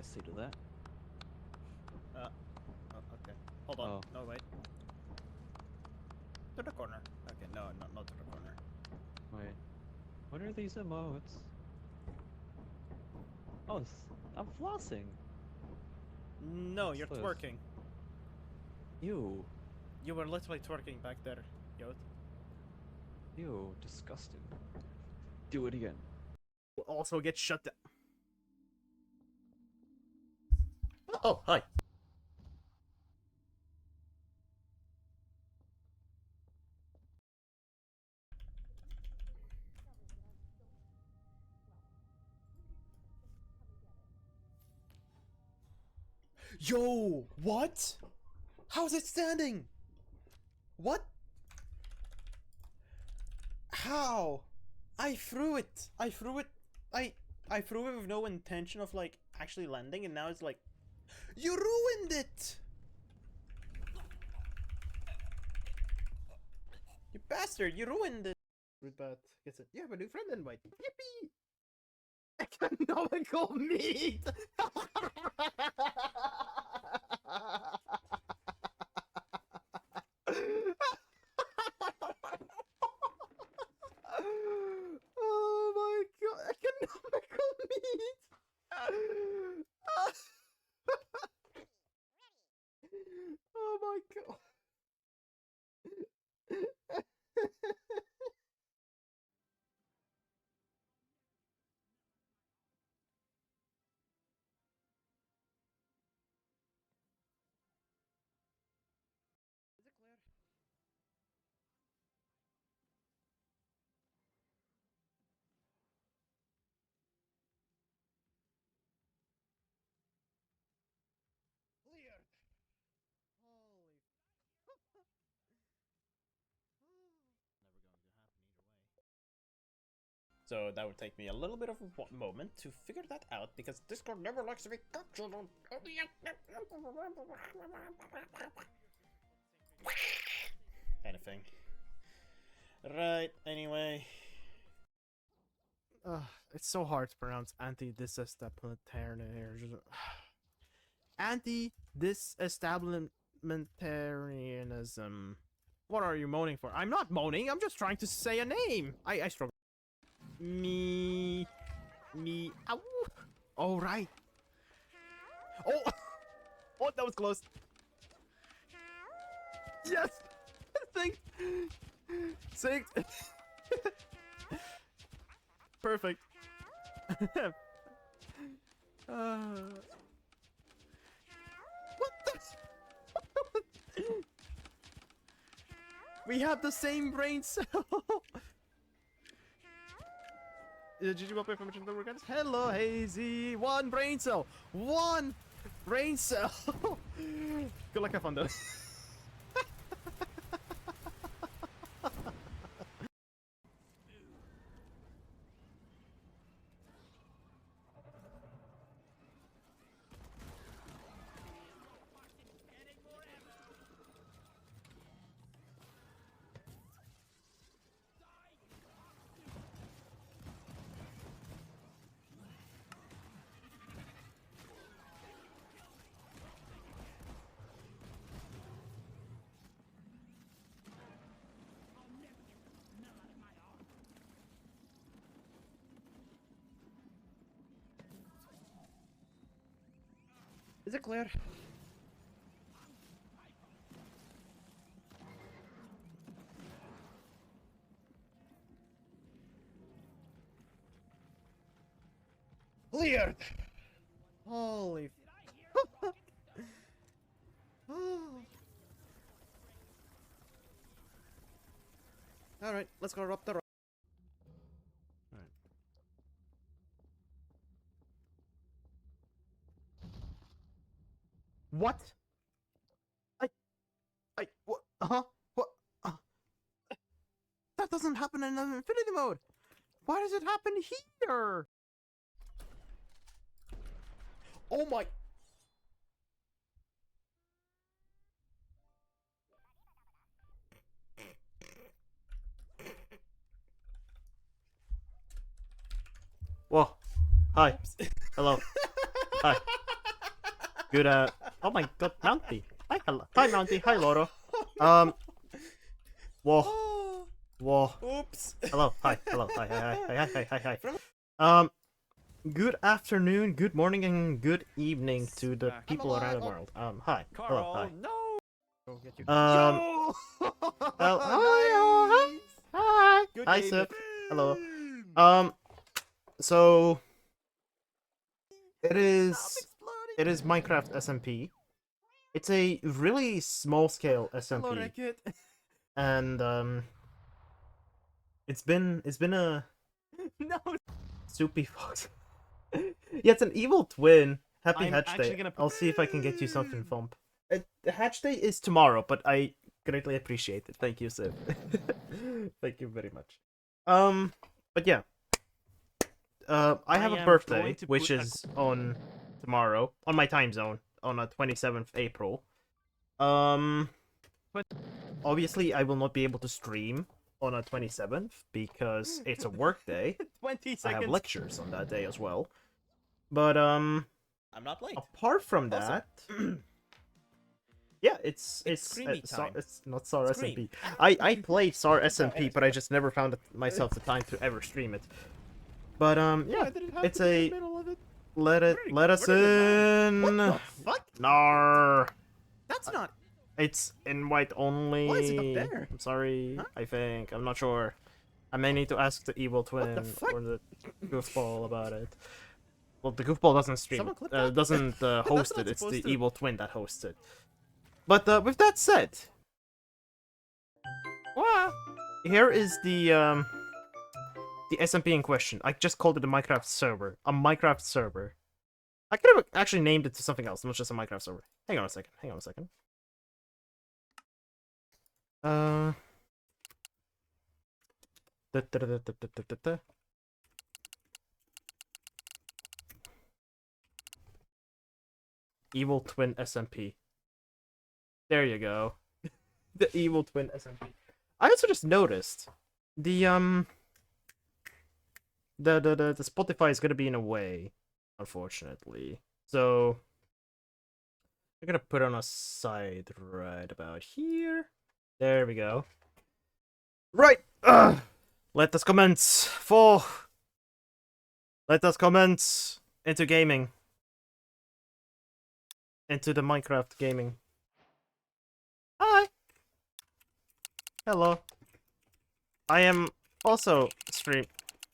I say to that? Okay. Hold on. Oh. No, wait. To the corner. Okay, no, not to the corner. Wait. What are these emotes? Oh, I'm flossing. No, you're What's this? twerking. Ew. You were literally twerking back there, Yote. Ew. Disgusting. Do it again. Will also get shut down. Oh, hi. Yo, what? How's it standing? What? How? I threw it. I threw it with no intention of like actually landing, and now it's like, you ruined it. You bastard! You ruined it. But guess it. You have a new friend invite. Yippee! Economical meat. Oh my god! Economical meat. Oh my god. Is it clear? Clear. Holy. So that would take me a little bit of a moment to figure that out, because Discord never likes to be captured on anything. Right, anyway. It's so hard to pronounce anti-disestablishmentarianism. Anti-disestablishmentarianism. What are you moaning for? I'm not moaning, I'm just trying to say a name. I struggle. Me. Ow. Oh, right. Oh. Oh, that was close. Yes. Sing. Sing. Perfect. What the? We have the same brain cell. Did you upgrade from the workouts? Hello, Hazy. One brain cell. One brain cell. Good luck, have fun though. Is it clear? Cleared! Holy. Alright, let's go up the road. Alright. What? What? Huh? What? That doesn't happen in infinity mode! Why does it happen here? Oh my. Whoa. Hi. Hello. Hi. Good oh my god, Mounty. Hi, hello. Hi, Mounty. Hi, Loro. Um. Whoa. Oh, Whoa. oops. Hello. Hi. Hello. Hi. Hi. Um. Good afternoon, good morning, and good evening to the Smack. people I'm around the alive. world. Hi. Hello. Hi. Carl, no! Go get you. Um. Yo! Hi. Nice! Hi. Good Hi, game. Sip. Hello. Um. So it Stop is. exploding. It is Minecraft SMP. It's a really small scale Hello, SMP, Rekit. and it's been a No, soupy fox. Yeah, it's an evil twin. Happy I'm Hatch actually Day. gonna I'll see if I can get you something, Thump. The Hatch Day is tomorrow, but I greatly appreciate it. Thank you, Sid. Thank you very much. But yeah. I have a am birthday, going to which put a- is on tomorrow, on my time zone, on the 27th April. But obviously I will not be able to stream on a 27th because it's a work day. 20 I seconds. have lectures on that day as well. But I'm not late. apart from Also- that, yeah, it's screamy time. it's not SAR Scream. SMP. I played SAR SMP, but I just never found myself the time to ever stream it. But yeah, Why did it have it's to be in a the middle of it? let us Where did it in. What the fuck? Nar. That's not. It's invite only. Why is it up there? I'm sorry. Huh? I think I'm not sure. I may need to ask the evil twin fuck? or the goofball about it. Well, the goofball doesn't stream. Someone clip that? Doesn't host not it. It's the supposed to. evil twin that hosts it. But with that said, here is the SMP in question. I just called it a Minecraft server. A Minecraft server. I could have actually named it to something else, not just a Minecraft server. Hang on a second. Da, da, da, da, da, da, da, da. Evil Twin SMP. There you go. The Evil Twin SMP. I also just noticed the the Spotify is gonna be in a way, unfortunately. So I'm gonna put on a side right about here. There we go. Right. Let us commence. Let us commence into gaming. Into the Minecraft gaming. Hi. Hello. I am also streaming.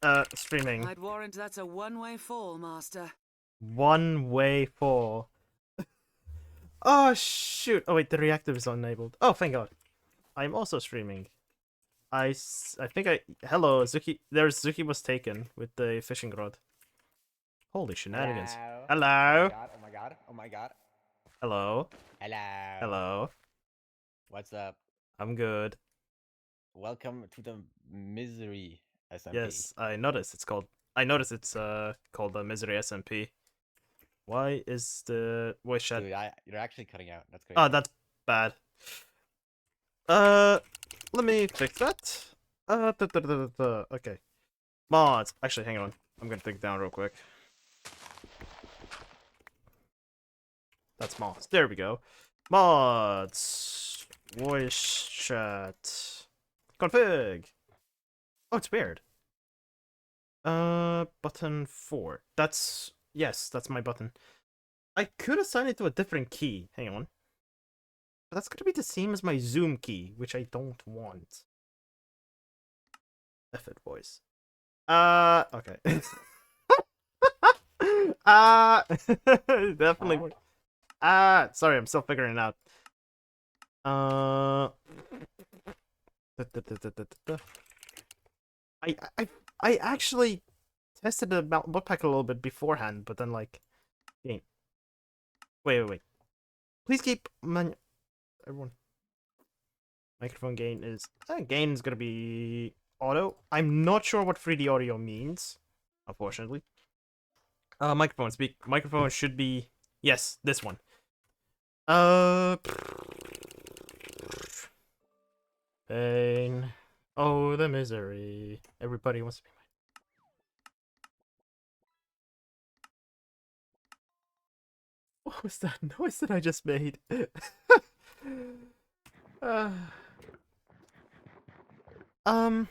I'd warrant that's a one-way fall, Master. One way fall. Oh shoot! Oh wait, the reactor is enabled. Oh, thank God. I'm also streaming. I think hello Zuki. There's Zuki was taken with the fishing rod. Holy shenanigans! Hello. Oh my god. Oh my god. Hello. Hello. Hello. What's up? I'm good. Welcome to the misery SMP. Yes, I noticed it's called. I noticed it's called the Misery SMP. Why is the voice chat? Dude, you're actually cutting out. That's great. Oh, that's bad. Let me fix that. Okay. Mods. Actually, hang on. I'm gonna take it down real quick. That's mods. There we go. Mods. Voice chat. Config. Oh, it's weird. Button 4. Yes, that's my button. I could assign it to a different key. Hang on. But that's gonna be the same as my Zoom key, which I don't want. F it, boys. Okay. Definitely. Sorry, I'm still figuring it out. I actually tested the mod pack a little bit beforehand, but then like, game. Wait. Please keep everyone. Microphone gain is gonna be auto. I'm not sure what 3D audio means, unfortunately. Microphone speak. Microphone should be this one. Pain. Oh, the misery. Everybody wants to be What was that noise that I just made? uh, um.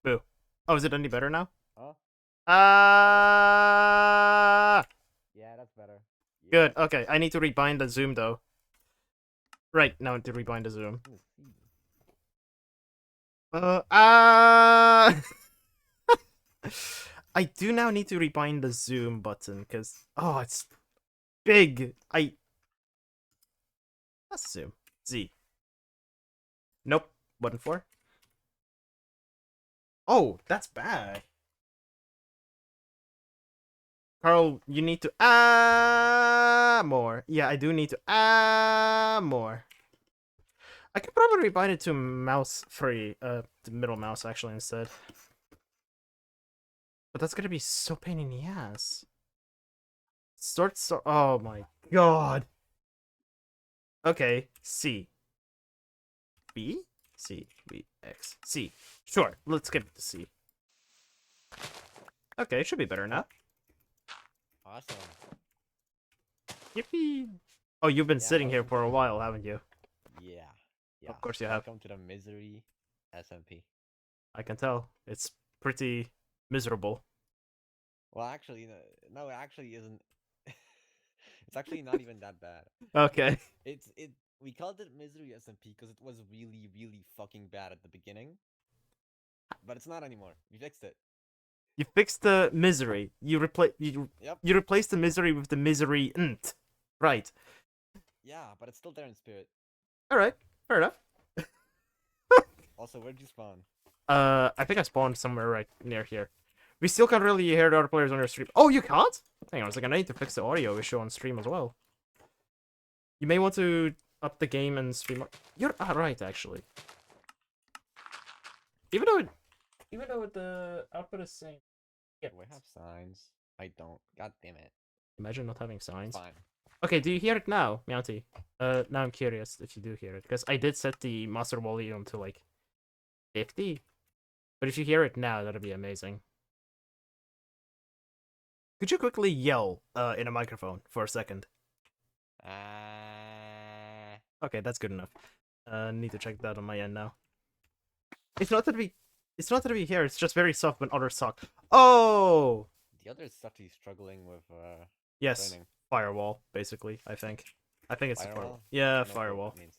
Boo. Oh, is it any better now? Huh? Ah. Yeah, that's better. Good. Yes. Okay, I need to rebind the zoom though. Right now, I need to rebind the zoom. Ooh, see. Ah. I do now need to rebind the zoom button because it's big. That's zoom. Z. Nope. Button 4. Oh, that's bad. Carl, you need to more. Yeah, I do need to more. I could probably rebind it to mouse 3, the middle mouse actually instead. But that's gonna be so pain in the ass. Oh my god. Okay, C. B? C, B, X, C. Sure, let's skip it to C. Okay, it should be better now. Awesome. Yippee! Oh, you've been Yeah, sitting here welcome for to a the- while, haven't you? Yeah. Yeah. Of course you have. Welcome to the Misery SMP. I can tell. It's pretty miserable. Well, actually, no, it actually isn't. It's actually not even that bad. Okay. We called it Misery SMP because it was really, really fucking bad at the beginning. But it's not anymore. We fixed it. You fixed the misery. You Yep. you replaced the misery with the misery nt. Right. Yeah, but it's still there in spirit. Alright. Fair enough. Also, where'd you spawn? I think I spawned somewhere right near here. We still can't really hear the other players on your stream. Oh, you can't? Hang on a second, I need to fix the audio issue on stream as well. You may want to up the game and stream. You're right, actually. Even though the output is same. Do I have signs? I don't. God damn it. Imagine not having signs. Fine. Okay, do you hear it now, Mounty? Now I'm curious if you do hear it, because I did set the master volume to like 50. But if you hear it now, that'd be amazing. Could you quickly yell in a microphone for a second? Okay, that's good enough. Need to check that on my end now. It's not that we hear, it's just very soft when others talk. Oh! The other Suchy struggling with Yes, training. firewall, basically, I think. I think it's a firewall. Firewall? Yeah, No clue what firewall. that means.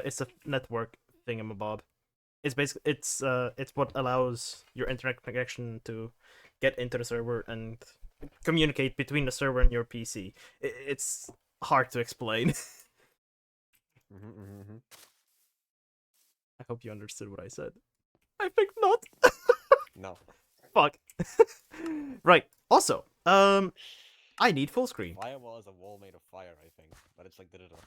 It's a network thingamabob. It's basically it's what allows your internet connection to get into the server and communicate between the server and your PC. It's hard to explain. I hope you understood what I said. I think not. No. Fuck. Right. Also, I need full screen. Firewall is a wall made of fire, I think, but it's like digital.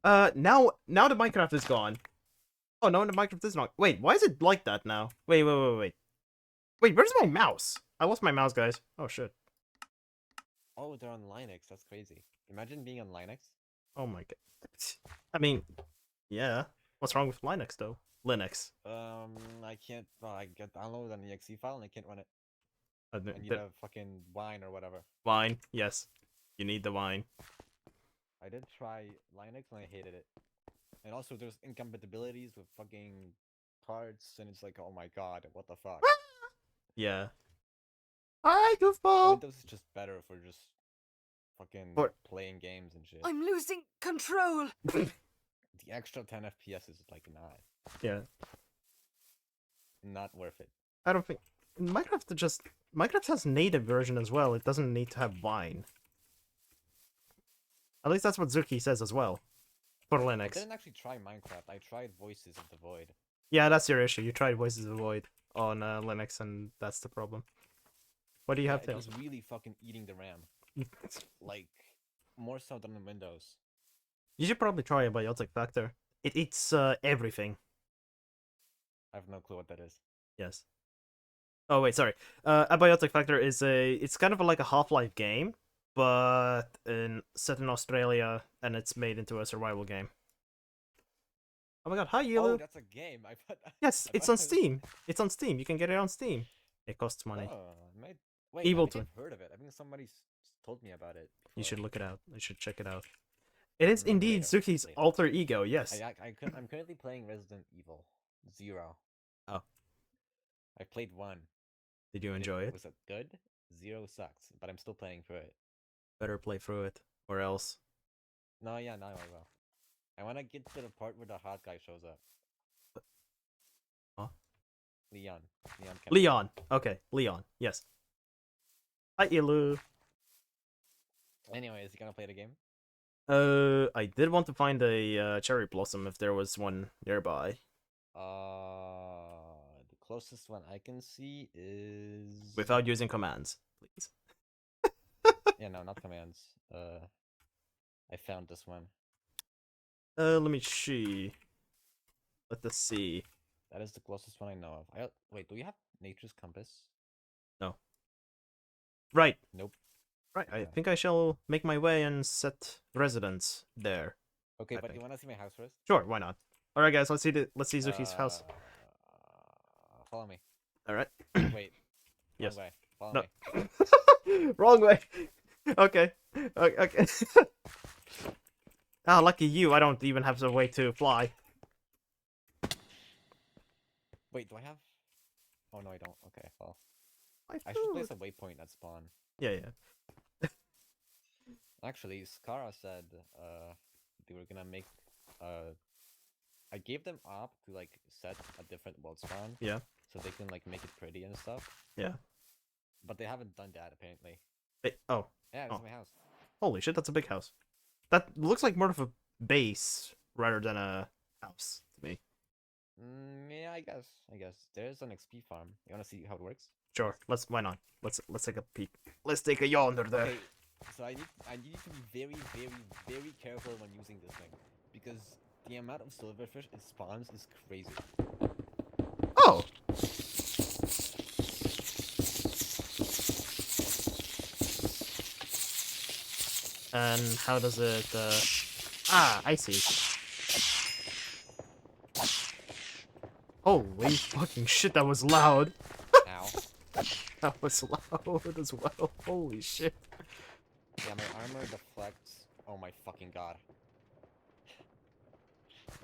Now the Minecraft is gone. Oh no, the Minecraft is not. Wait, why is it like that now? Wait. Wait, where's my mouse? I lost my mouse, guys. Oh shit. Oh, they're on Linux. That's crazy. Imagine being on Linux. Oh my god. I mean, yeah. What's wrong with Linux though? Linux. I can't. Well, I get download an exe file and I can't run it. I I need a fucking wine or whatever. Wine. Yes, you need the wine. I did try Linux and I hated it. And also, there's incompatibilities with fucking cards, and it's like, oh my god, what the fuck? Yeah. Hi, goofball. Windows is just better for just fucking playing games and shit. I'm losing control. The extra 10 FPS is like Yeah. not worth it. I don't think Minecraft has native version as well. It doesn't need to have Wine. At least that's what Zuki says as well. For I Linux. didn't actually try Minecraft. I tried Voices of the Void. Yeah, that's your issue. You tried Voices of the Void on Linux, and that's the problem. What do you have, It Tails? was really fucking eating the RAM. Like, more so than in Windows. You should probably try a Biotic Factor. It eats everything. I have no clue what that is. Yes. Oh wait, sorry. A Biotic Factor is it's kind of like a Half-Life game, but set in Australia, and it's made into a survival game. Oh my god, hi Oh, Yellow. that's a game. I thought. Yes, I it's thought on it was- Steam. It's on Steam. You can get it on Steam. It costs money. Oh, wait, Evil I think Twin. I've heard of it. I think somebody's told me about it. You before. should look it out. You should check it out. It is Mm, indeed later, Suki's later. alter ego. Yes. I'm currently playing Resident Evil 0. Oh. I played 1. Did you enjoy it? Was it good? 0 sucks, but I'm still playing through it. Better play through it, or else. No, yeah, now I will. I want to get to the part where the hot guy shows up. Huh? Leon. Kennedy. Leon. Okay, Leon. Yes. Hi, Ilu. Anyway, is he gonna play the game? I did want to find a cherry blossom if there was one nearby. The closest one I can see is Without using commands, please. Yeah, no, not commands. I found this one. Let me see. Let us see. That is the closest one I know of. Wait, do you have Nature's Compass? No. Right. Nope. Right. I Okay. think I shall make my way and set residence there. Okay, I but think. you wanna see my house first? Sure. Why not? All right, guys. Let's see Zuki's house. Follow me. All right. Wait. Yes. Wrong way. Follow No. me. Wrong way. Okay. Okay. Ah, lucky you. I don't even have a way to fly. Wait, do I have? Oh no, I don't. Okay, well, I I should place thought- a waypoint at spawn. Yeah, yeah. Actually, Skara said they were gonna make I gave them up to like set a different world spawn. Yeah. So they can like make it pretty and stuff. Yeah. But they haven't done that apparently. Oh, Yeah, this Oh. is my house. holy shit! That's a big house. That looks like more of a base rather than a house to me. Yeah, I guess. There's an XP farm. You wanna see how it works? Sure. Why not? Let's take a peek. Let's take a yonder there. Okay. So I need you to be very, very, very careful when using this thing, because the amount of silverfish it spawns is crazy. Oh. And how does it? Ah, I see. Holy fucking shit! That was loud. Ow. That was loud as well. Holy shit. Yeah, my armor deflects. Oh my fucking god.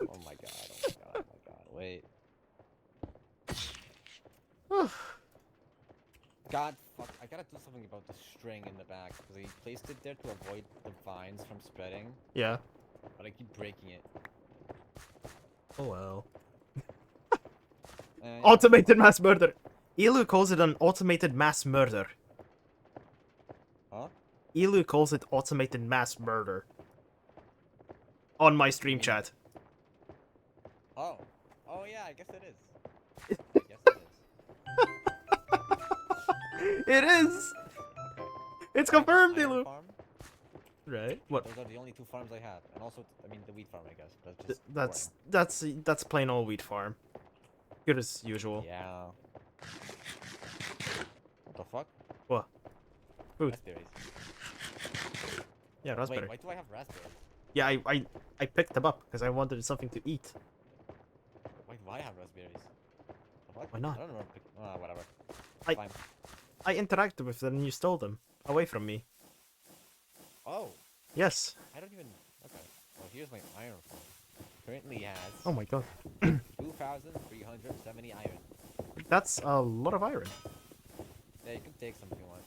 Oh my god, oh my god, oh my god. Wait. God fuck, I gotta do something about the string in the back, because I placed it there to avoid the vines from spreading, Yeah. but I keep breaking it. Oh well. Yeah. Automated mass murder. Elu calls it an automated mass murder. Huh? Elu calls it automated mass murder. On my stream mean- chat. Oh. Oh yeah, I guess it is. I guess it is. It is! Okay. It's I have an confirmed, iron Elu! farm. Right? What? Those are the only 2 farms I have. And also, I mean, the wheat farm, I guess. But it's just That's plain old wheat farm. Good as usual. boring. Yeah. What the fuck? What? Food. Raspberries. Yeah, raspberry. Wait, why do I have raspberries? Yeah, I picked them up because I wanted something to eat. Why do I have raspberries? The fuck? Why not? I don't remember. Whatever. I- Fine. I interacted with them and you stole them. Away from me. Oh, Yes. I don't even. Okay. Well, here's my iron farm. Currently has Oh my god. 2,370 iron. That's a lot of iron. Yeah, you can take some if you want.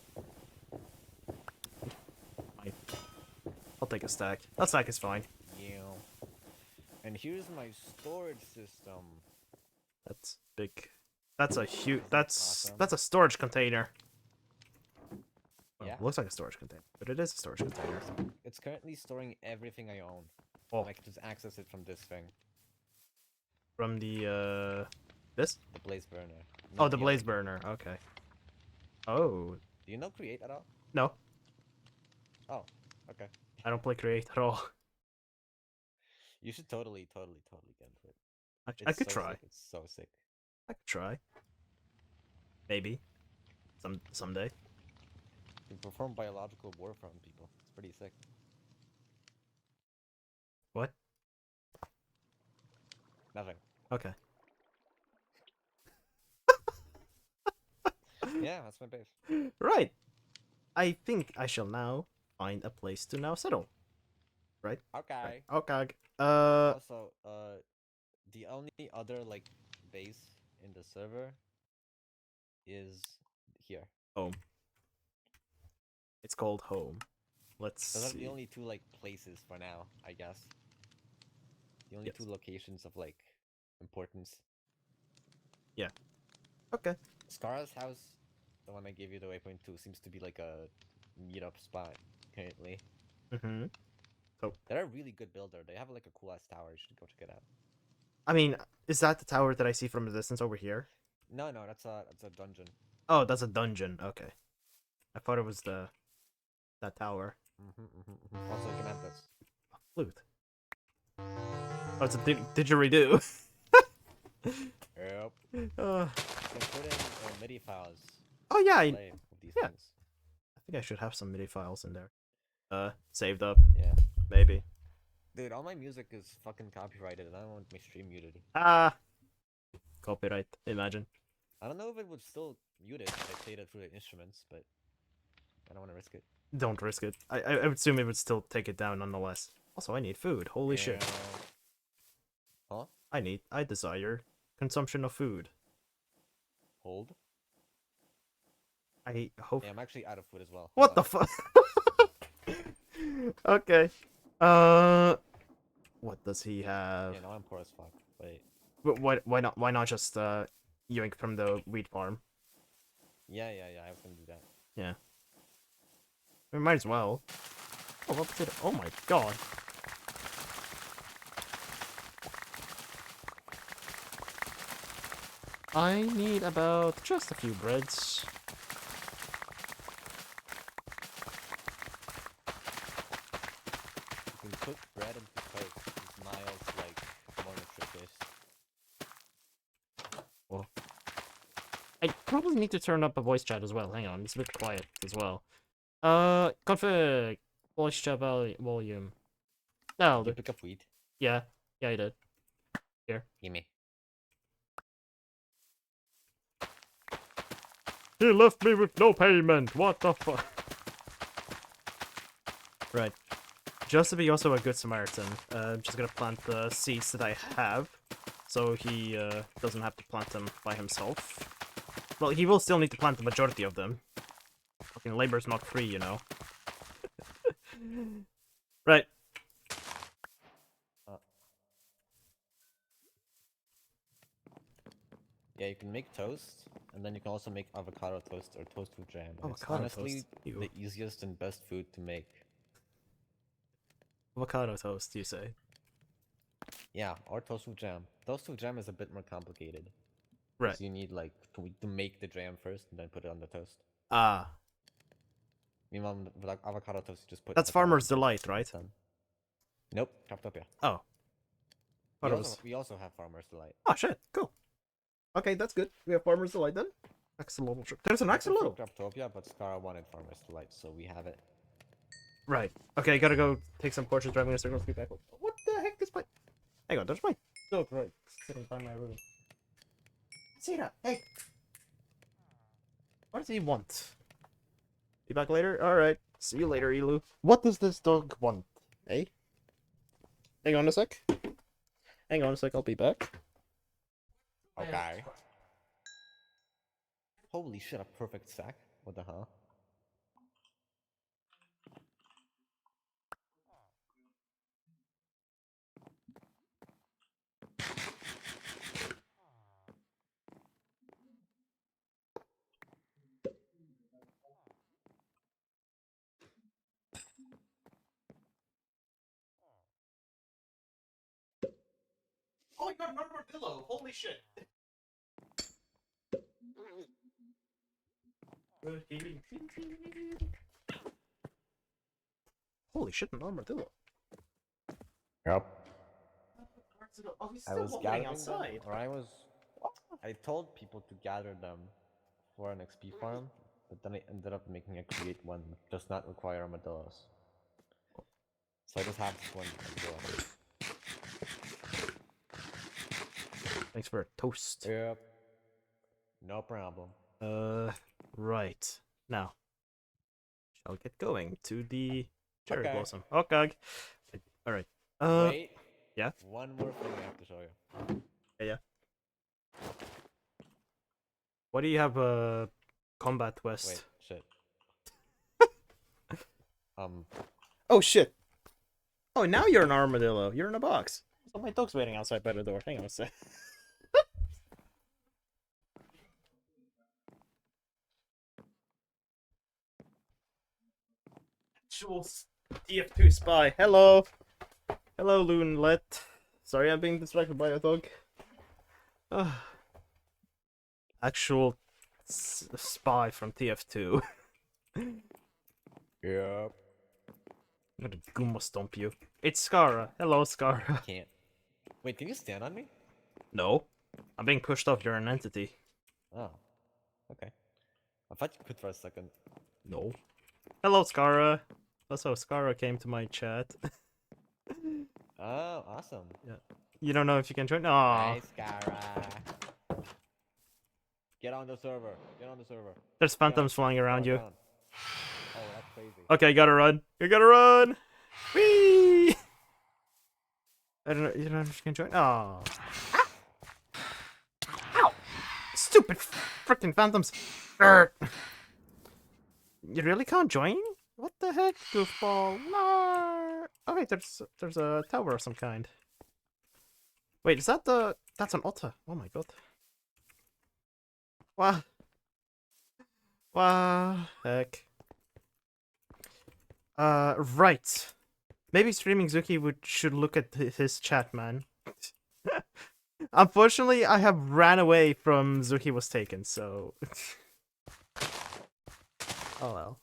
I'll take a stack. That stack is fine. Yeah. And here's my storage system. That's big. That's a huge. Isn't that That's awesome? that's a storage container. Well, Yeah. it looks like a storage container, but it is a storage container. It's currently storing everything I own. Oh, And I can just access it from this thing, from the this? the blaze burner. Oh, Not the other- blaze burner. Okay. Oh Do you know create at all? no, Oh, okay. I don't play create at all. You should totally get into it. I It's could so try. Sick. It's so sick. I could try. Maybe. Someday. You perform biological warfare on people. It's pretty sick. What? Nothing. Okay. Yeah, that's my base. Right. I think I shall now find a place to now settle. Right? Okay. Okay. Also, the only other like base in the server is here. Home. It's called home. Let's Those are the see. only two like places for now, I guess. The only Yes. two locations of like importance. Yeah. Okay. Scar's house, the one I gave you the waypoint to, seems to be like a meetup spot currently. Mm-hmm. So, They're a really good builder. They have like a cool ass tower. You should go check it out. I mean, is that the tower that I see from a distance over here? No, no, that's a dungeon. Oh, that's a dungeon. Okay. I thought it was that tower. Also, you can have this. Flute. Oh, it's a didgeridoo. Yep. uh, You can put in MIDI files. oh yeah, Play with these yeah. things. I think I should have some MIDI files in there. Saved up. Yeah. Maybe. Dude, all my music is fucking copyrighted, and I don't want my stream muted. Ah. Copyright. Imagine. I don't know if it would still mute it if I played it through the instruments, but I don't want to risk it. Don't risk it. I would assume it would still take it down nonetheless. Also, I need food. Holy shit. Huh? I desire consumption of food. Hold. I hope. Yeah, I'm actually out of food as well. What the fuck? Okay. What does he have? Yeah, now I'm poor as fuck. Wait. Why not? Why not just yoink from the wheat farm? Yeah, I was gonna do that. Yeah. We might as well. Oh, what potato? Oh my god. I need about just a few breads. You can cook bread into toast. It's mild, like, more nutritious. I probably need to turn up a voice chat as well. Hang on, it's a bit quiet as well. Config voice chat volume. No, Did you pick up wheat? yeah, I did. Gimme. He left me with no payment. What the fuck? Right. Just to be also a good Samaritan, I'm just gonna plant the seeds that I have, so he doesn't have to plant them by himself. Well, he will still need to plant the majority of them. Fucking labor's not free, you know. Right. Yeah, you can make toast, and then you can also make avocado toast or toast with jam. And it's Avocado honestly toast. Ew. the easiest and best food to make. Avocado toast, you say? Yeah, or toast with jam. Toast with jam is a bit more complicated. Right. Because you need like to make the jam first and then put it on the toast. Ah. Meanwhile, with like, avocado toast, you just put. That's avocado Farmer's on Delight, toast, right? it's done. Nope, chopped up, yeah. Oh. We Thought it also, was... we also have Farmer's Delight. Oh, shit. Cool. Okay, that's good. We have Farmer's Delight then. Axolotl. There's an axolotl. Craftopia, but Scara wanted Farmer's Delight, so we have it. Right. Okay, gotta go take some portraits driving a circle to be back. What the heck is my... Hang on, there's my dog right sitting by my room. See that? Hey! What does he want? Be back later? Alright. See you later, Elu. What does this dog want? Eh? Hang on a sec. Hang on a sec, I'll be back. Okay. Holy shit, a perfect stack. What the hell? Oh, I got another pillow! Holy shit! Holy shit, an armadillo. Yep. Oh, he's I still was walking gathering outside. them, or I told people to gather them for an XP farm, but then I ended up making a create one that does not require armadillos. So I just have this one armadillo. Thanks for a toast. Yep. No problem. Right. Now, shall get going to the cherry Okay. blossom. Okay. Alright. Wait. yeah? One more thing I have to show you. Yeah. Why do you have a combat west? Wait, shit. Oh shit. Oh, now you're an armadillo. You're in a box. So my dog's waiting outside by the door. Hang on a sec. Actual TF2 spy. Hello. Hello, Loonlet. Sorry, I'm being distracted by a dog. Actual spy from TF2. Yep. I'm gonna Goomba stomp you. It's Skara. Hello, Skara. Can't. Wait, can you stand on me? No. I'm being pushed off. You're an entity. Oh. Okay. I thought you could for a second. No. Hello, Skara. Also, Skara came to my chat. Oh, awesome. Yeah. You don't know if you can join? Aw. Nice, Gara. Get on the server. Get on the server. There's phantoms flying Get around on, you. get on. Oh, that's crazy. Okay, you gotta run. You gotta run! Whee! I don't know. You don't know if you can join? Aw. Ow! Stupid freaking phantoms. Urgh. You really can't join? What the heck, goofball? No. Oh wait, there's a tower of some kind. Wait, is that the? That's an otter. Oh my god. Wow. Wow. Heck. Right. Maybe streaming Zuki should look at his chat, man. Unfortunately, I have ran away from Zuki was taken, so. Oh well.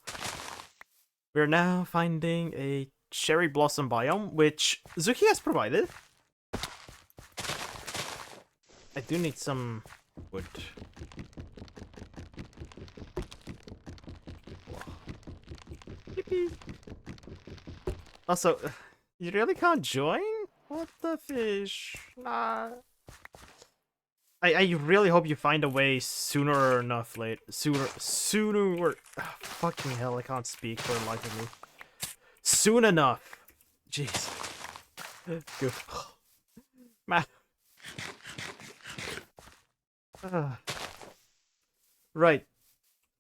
We're now finding a cherry blossom biome, which Zuki has provided. I do need some wood. Yippee. Also, you really can't join? What the fish? Nah. I really hope you find a way sooner enough late. Sooner or fucking hell, I can't speak for the life of me. Soon enough. Jeez. Good. Man. Right.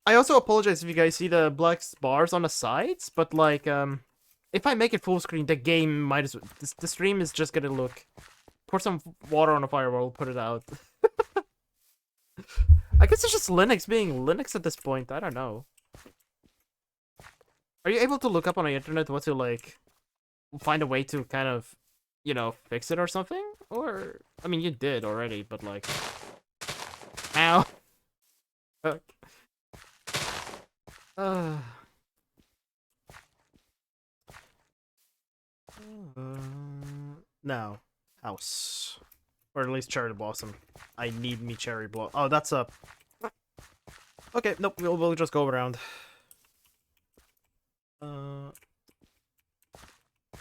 I also apologize if you guys see the black bars on the sides, but like, if I make it full screen, the game might as well. The stream is just gonna look. Pour some water on a fireball, put it out. I guess it's just Linux being Linux at this point. I don't know. Are you able to look up on the internet what to like find a way to kind of, you know, fix it or something? Or I mean, you did already, but like, ow. Fuck. Now, house. Or at least cherry blossom. I need me cherry blossom. Oh, that's a... Okay, nope, we'll just go around.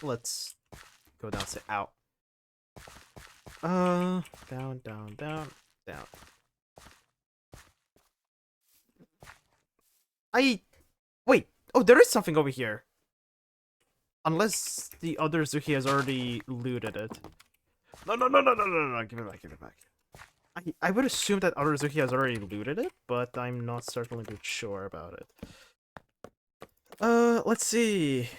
Let's go down, say, ow. Down, down, down, down. Wait, oh, there is something over here. Unless the other Zuki has already looted it. No, give it back, give it back. I would assume that other Zuki has already looted it, but I'm not certainly sure about it. Let's see.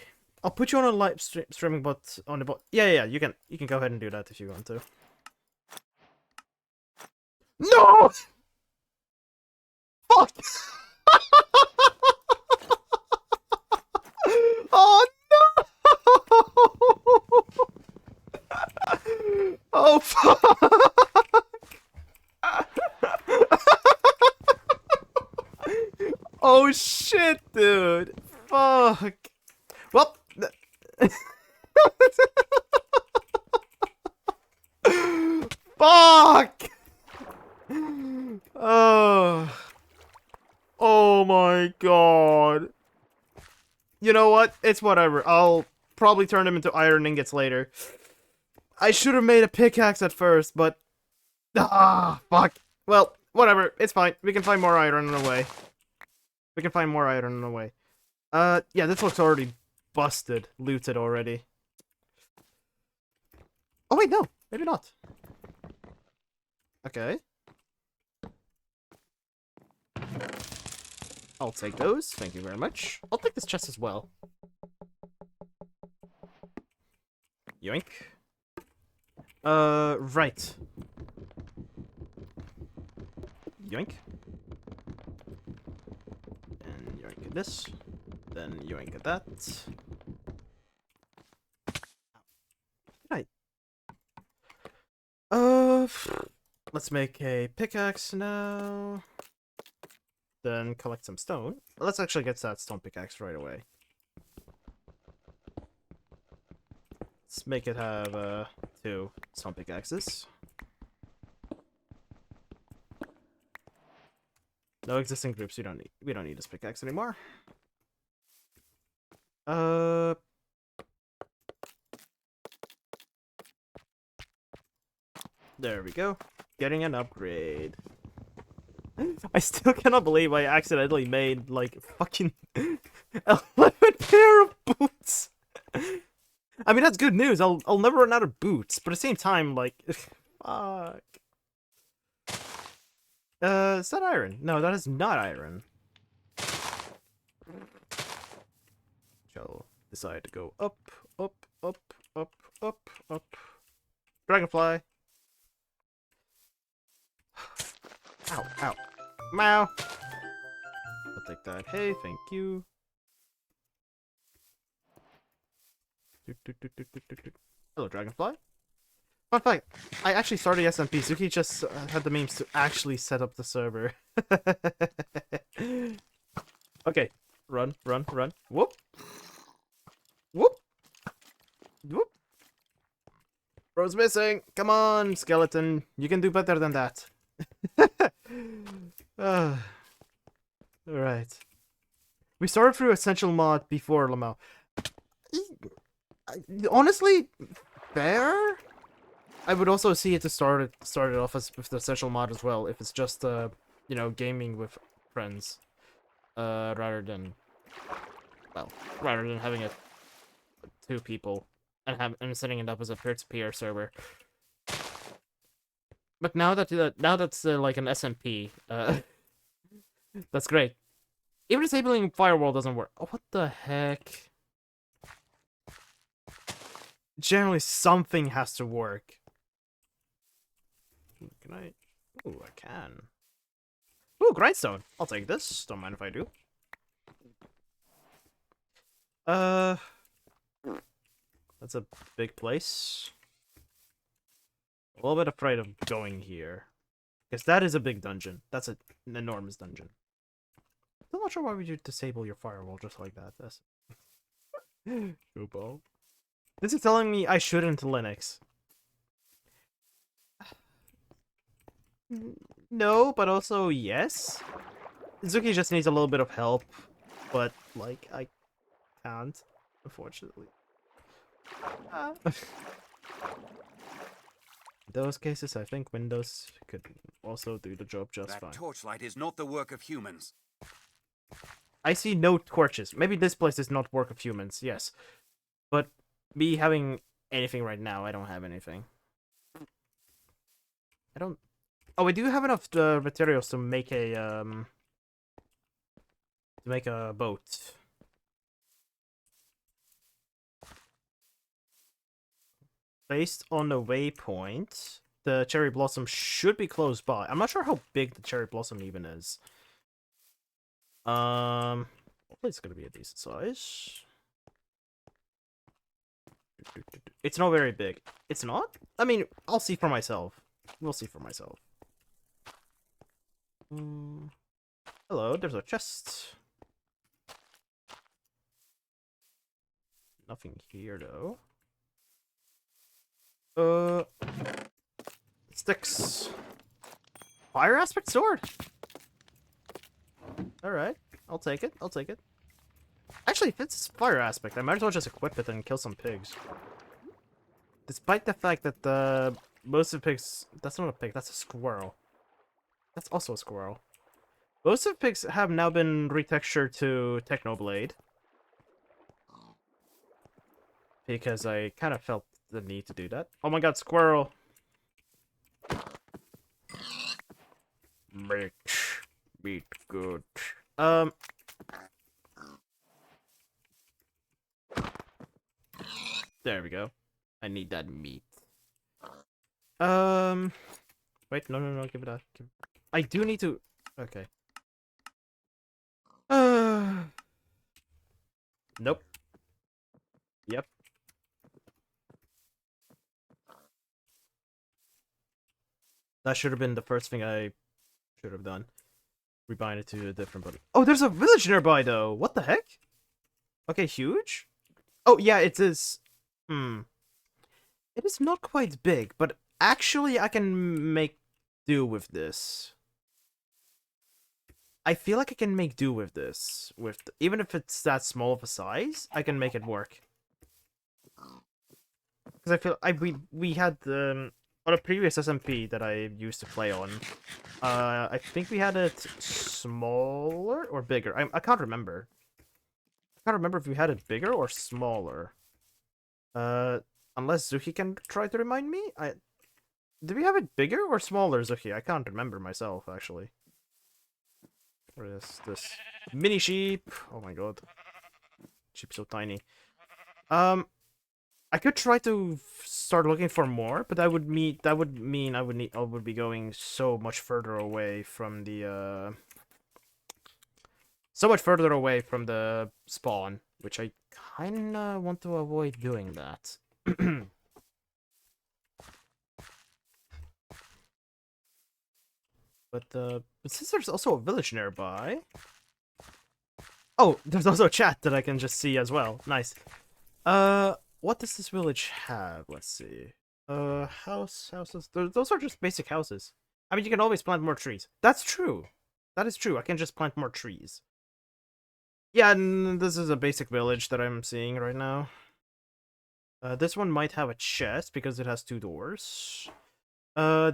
I'll put you on a live streaming bot on the bot. Yeah, you can go ahead and do that if you want to. No! Fuck! Oh no! Oh fuck! Oh shit, dude! Fuck! Well, fuck! Oh my god! You know what? It's whatever. I'll probably turn them into iron ingots later. I should have made a pickaxe at first, but... Ah, fuck. Well, whatever. It's fine. We can find more iron on the way. We can find more iron on the way. Yeah, this looks already busted, looted already. Oh wait, no, maybe not. Okay. I'll take those, thank you very much. I'll take this chest as well. Yoink. Right. Yoink. And yoink at this. Then yoink at that. Right. Let's make a pickaxe now. Then collect some stone. Let's actually get that stone pickaxe right away. Let's make it have 2 stone pickaxes. No existing groups. We don't need this pickaxe anymore. There we go. Getting an upgrade. I still cannot believe I accidentally made, like, fucking 11 pair of boots. I mean, that's good news. I'll never run out of boots, but at the same time, like, fuck. Is that iron? No, that is not iron. Shall decide to go up, up, up, up, up, up. Dragonfly. Ow, ow. Meow. I'll take that. Hey, thank you. Hello, Dragonfly. Fun fact, I actually started SMP. Suki just had the memes to actually set up the server. Okay, run, run, run. Whoop. Whoop. Whoop. Bro's missing. Come on, skeleton. You can do better than that. Alright. We started through Essential Mod before Lamau. Honestly, fair? I would also see it to start it off as with the Essential Mod as well, if it's just you know, gaming with friends. Rather than having it 2 people and setting it up as a peer-to-peer server. But now that that's like an SMP, that's great. Even disabling firewall doesn't work. Oh, what the heck? Generally, something has to work. Can I? Ooh, I can. Ooh, grindstone. I'll take this. Don't mind if I do. That's a big place. A little bit afraid of going here. Because that is a big dungeon. That's an enormous dungeon. I'm not sure why would you disable your firewall just like that. That's... Go. This is telling me I shouldn't Linux. No, but also yes. Zuki just needs a little bit of help. But, like, I can't, unfortunately. In those cases, I think Windows could also do the job just fine. That torchlight is not the work of humans. I see no torches. Maybe this place is not work of humans, yes. But me having anything right now, I don't have anything. I don't... Oh, we do have enough materials to make a, boat. Based on the waypoint, the cherry blossom should be close by. I'm not sure how big the cherry blossom even is. Hopefully it's gonna be a decent size. It's not very big. It's not? I mean, I'll see for myself. We'll see for myself. Hello, there's a chest. Nothing here, though. Sticks. Fire aspect sword. Alright, I'll take it. I'll take it. Actually, if it's fire aspect, I might as well just equip it and kill some pigs. Despite the fact that most of the pigs... That's not a pig, that's a squirrel. That's also a squirrel. Most of the pigs have now been retextured to Technoblade. because I kind of felt the need to do that. Oh my god, squirrel! Meat good. There we go. I need that meat. Wait, no, give it out. I do need to. Okay. Nope. Yep. That should have been the first thing I should have done. Rebind it to a different button. Oh, there's a village nearby though. What the heck? Okay, huge. Oh yeah, it is. It is not quite big, but actually I can make do with this. I feel like I can make do with this. Even if it's that small of a size, I can make it work. Because I feel we had on a previous SMP that I used to play on. I think we had it smaller or bigger. I can't remember. I can't remember if we had it bigger or smaller. Unless Zuki can try to remind me. Did we have it bigger or smaller, Zuki? I can't remember myself actually. Where is this mini sheep? Oh my god, sheep's so tiny. I could try to start looking for more, but that would mean I would be going so much further away from the spawn, which I kinda want to avoid doing that. But since there's also a village nearby. Oh, there's also a chat that I can just see as well. Nice. What does this village have? Let's see. Houses. Those are just basic houses. I mean, you can always plant more trees. That's true. That is true. I can just plant more trees. Yeah, and this is a basic village that I'm seeing right now. This one might have a chest because it has 2 doors.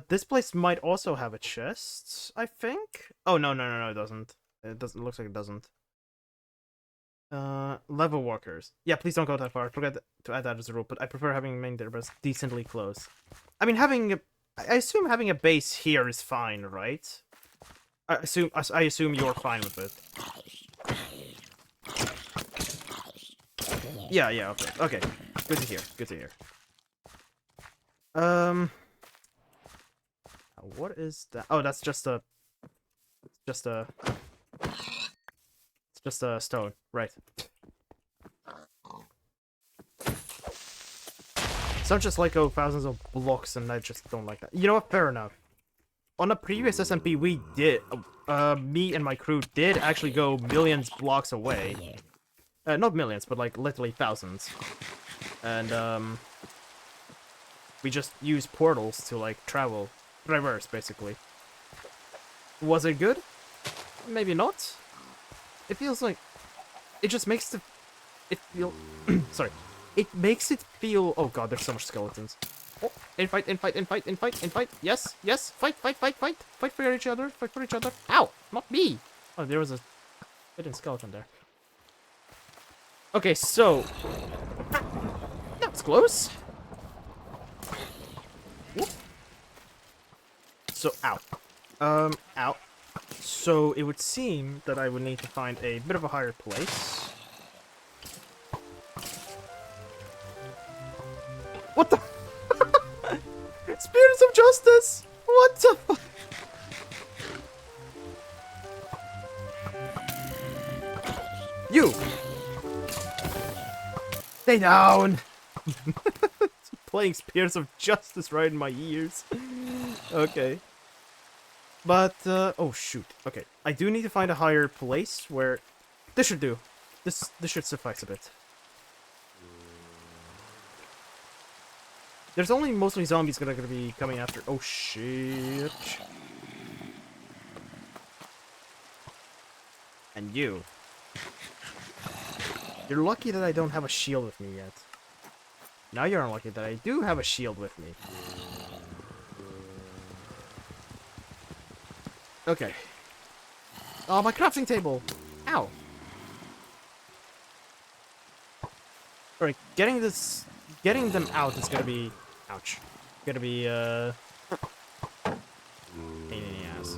This place might also have a chest, I think. Oh, no, it doesn't. It looks like it doesn't. Level walkers. Yeah, please don't go that far. Forget to add that as a rule, but I prefer having main neighbors decently close. I mean, I assume having a base here is fine, right? I assume you're fine with it. Yeah, okay. Good to hear. What is that? Oh, that's just a stone, right? Sounds just like thousands of blocks, and I just don't like that. You know what? Fair enough. On a previous SMP, we did, me and my crew did actually go millions blocks away. Not millions, but like literally thousands. And we just used portals to like traverse basically. Was it good? Maybe not. It feels like it just makes it feel sorry. It makes it feel. Oh god, there's so much skeletons. Oh, infight. Yes, fight for each other. Ow, not me. Oh, there was a hidden skeleton there. Okay, so that's close. Whoop. So ow. Ow. So it would seem that I would need to find a bit of a higher place. What the? Spirits of Justice! What the fuck? You! Stay down! Playing Spirits of Justice right in my ears. Okay. But, oh shoot. Okay. I do need to find a higher place where... This should do. This should suffice a bit. There's only mostly zombies that are gonna be coming after... Oh shit. And you. You're lucky that I don't have a shield with me yet. Now you're unlucky that I do have a shield with me. Okay. Oh, my crafting table! Ow! Alright, getting them out is gonna be, ouch, gonna be, pain in the ass.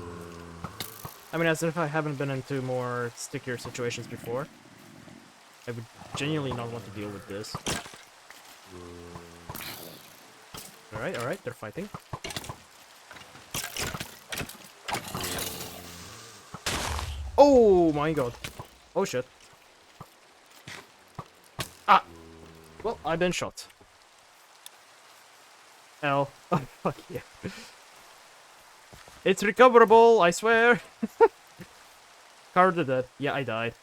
I mean, as if I haven't been into more stickier situations before. I would genuinely not want to deal with this. Alright, they're fighting. Oh my god. Oh shit. Ah! Well, I've been shot. L. Oh, fuck yeah. It's recoverable, I swear. Card dead. Yeah, I died.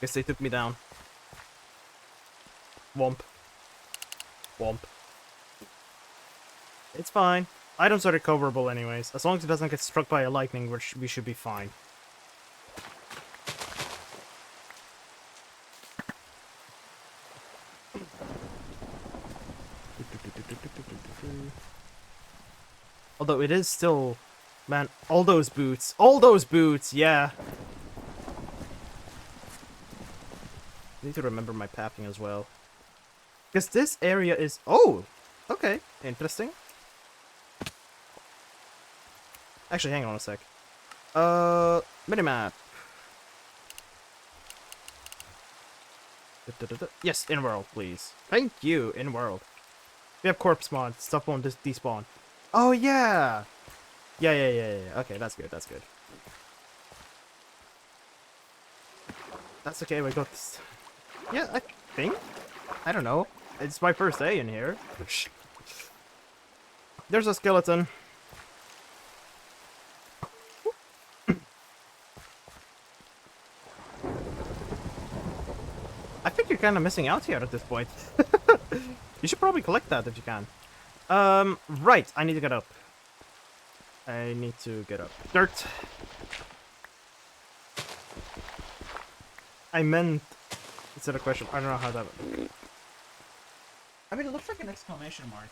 Guess they took me down. Womp. Womp. It's fine. Items are recoverable anyways. As long as it doesn't get struck by a lightning, we should be fine. Although it is still... Man, all those boots. All those boots, yeah. I need to remember my pathing as well. Because this area is... Oh! Okay, interesting. Actually, hang on a sec. Minimap. Yes, in-world, please. Thank you, in-world. We have corpse spawn. Stuff won't despawn. Oh, yeah! Yeah. Okay, that's good, that's good. That's okay, we got this. Yeah, I think. I don't know. It's my first day in here. There's a skeleton. I think you're kind of missing out here at this point. You should probably collect that if you can. Right, I need to get up. I need to get up. Dirt. I meant... Is that a question? I don't know how that... I mean, it looks like an exclamation mark.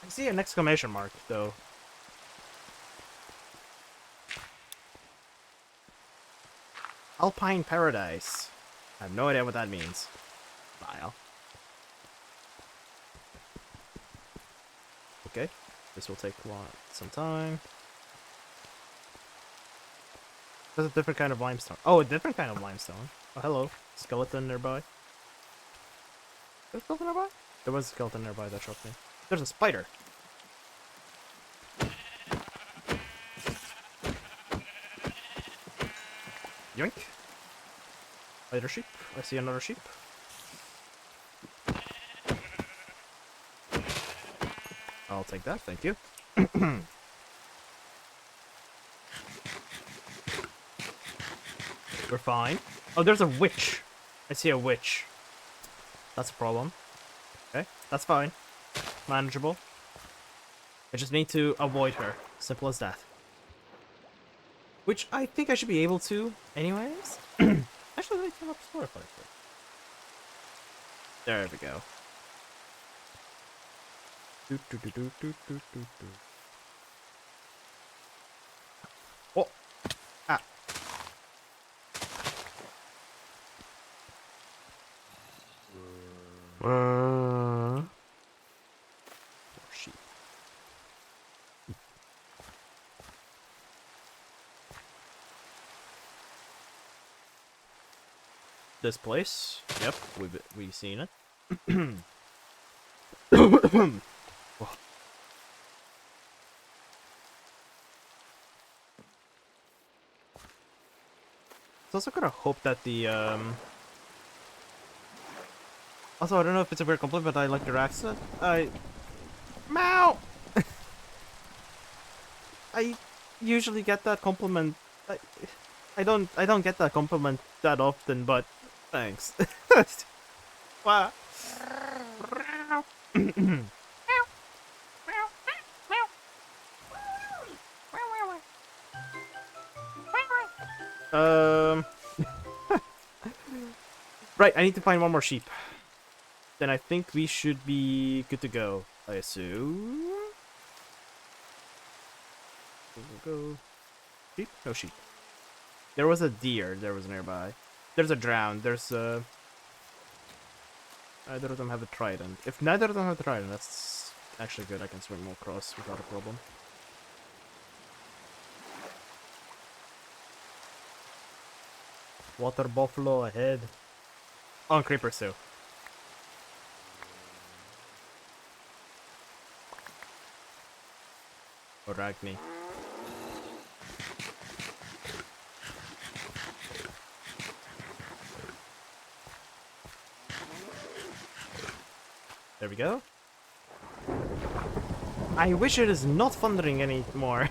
I see an exclamation mark, though. Alpine Paradise. I have no idea what that means. Vile. Okay. This will take some time. There's a different kind of limestone. Oh, a different kind of limestone. Oh, hello. Skeleton nearby. There's a skeleton nearby? There was a skeleton nearby that shot me. There's a spider. Yoink. Spider sheep. I see another sheep. I'll take that, thank you. We're fine. Oh, there's a witch. I see a witch. That's a problem. Okay, that's fine. Manageable. I just need to avoid her. Simple as that. Which I think I should be able to, anyways. Actually, let me turn up the store first. There we go. Oh! Ah! Poor sheep. This place. Yep, we've seen it. It's also gonna hope that the Also, I don't know if it's a weird compliment, but I like your accent. Meow. I usually get that compliment. I don't get that compliment that often, but thanks. Wow. Right, I need to find one more sheep. Then I think we should be good to go. I assume. Go. Sheep? No sheep. There was a deer. There was nearby. There's a drown. There's a... Neither of them have a trident. If neither of them have a trident, that's actually good. I can swim across without a problem. Water buffalo ahead. Oh, and creepers too. Arachne. There we go. I wish it is not thundering anymore.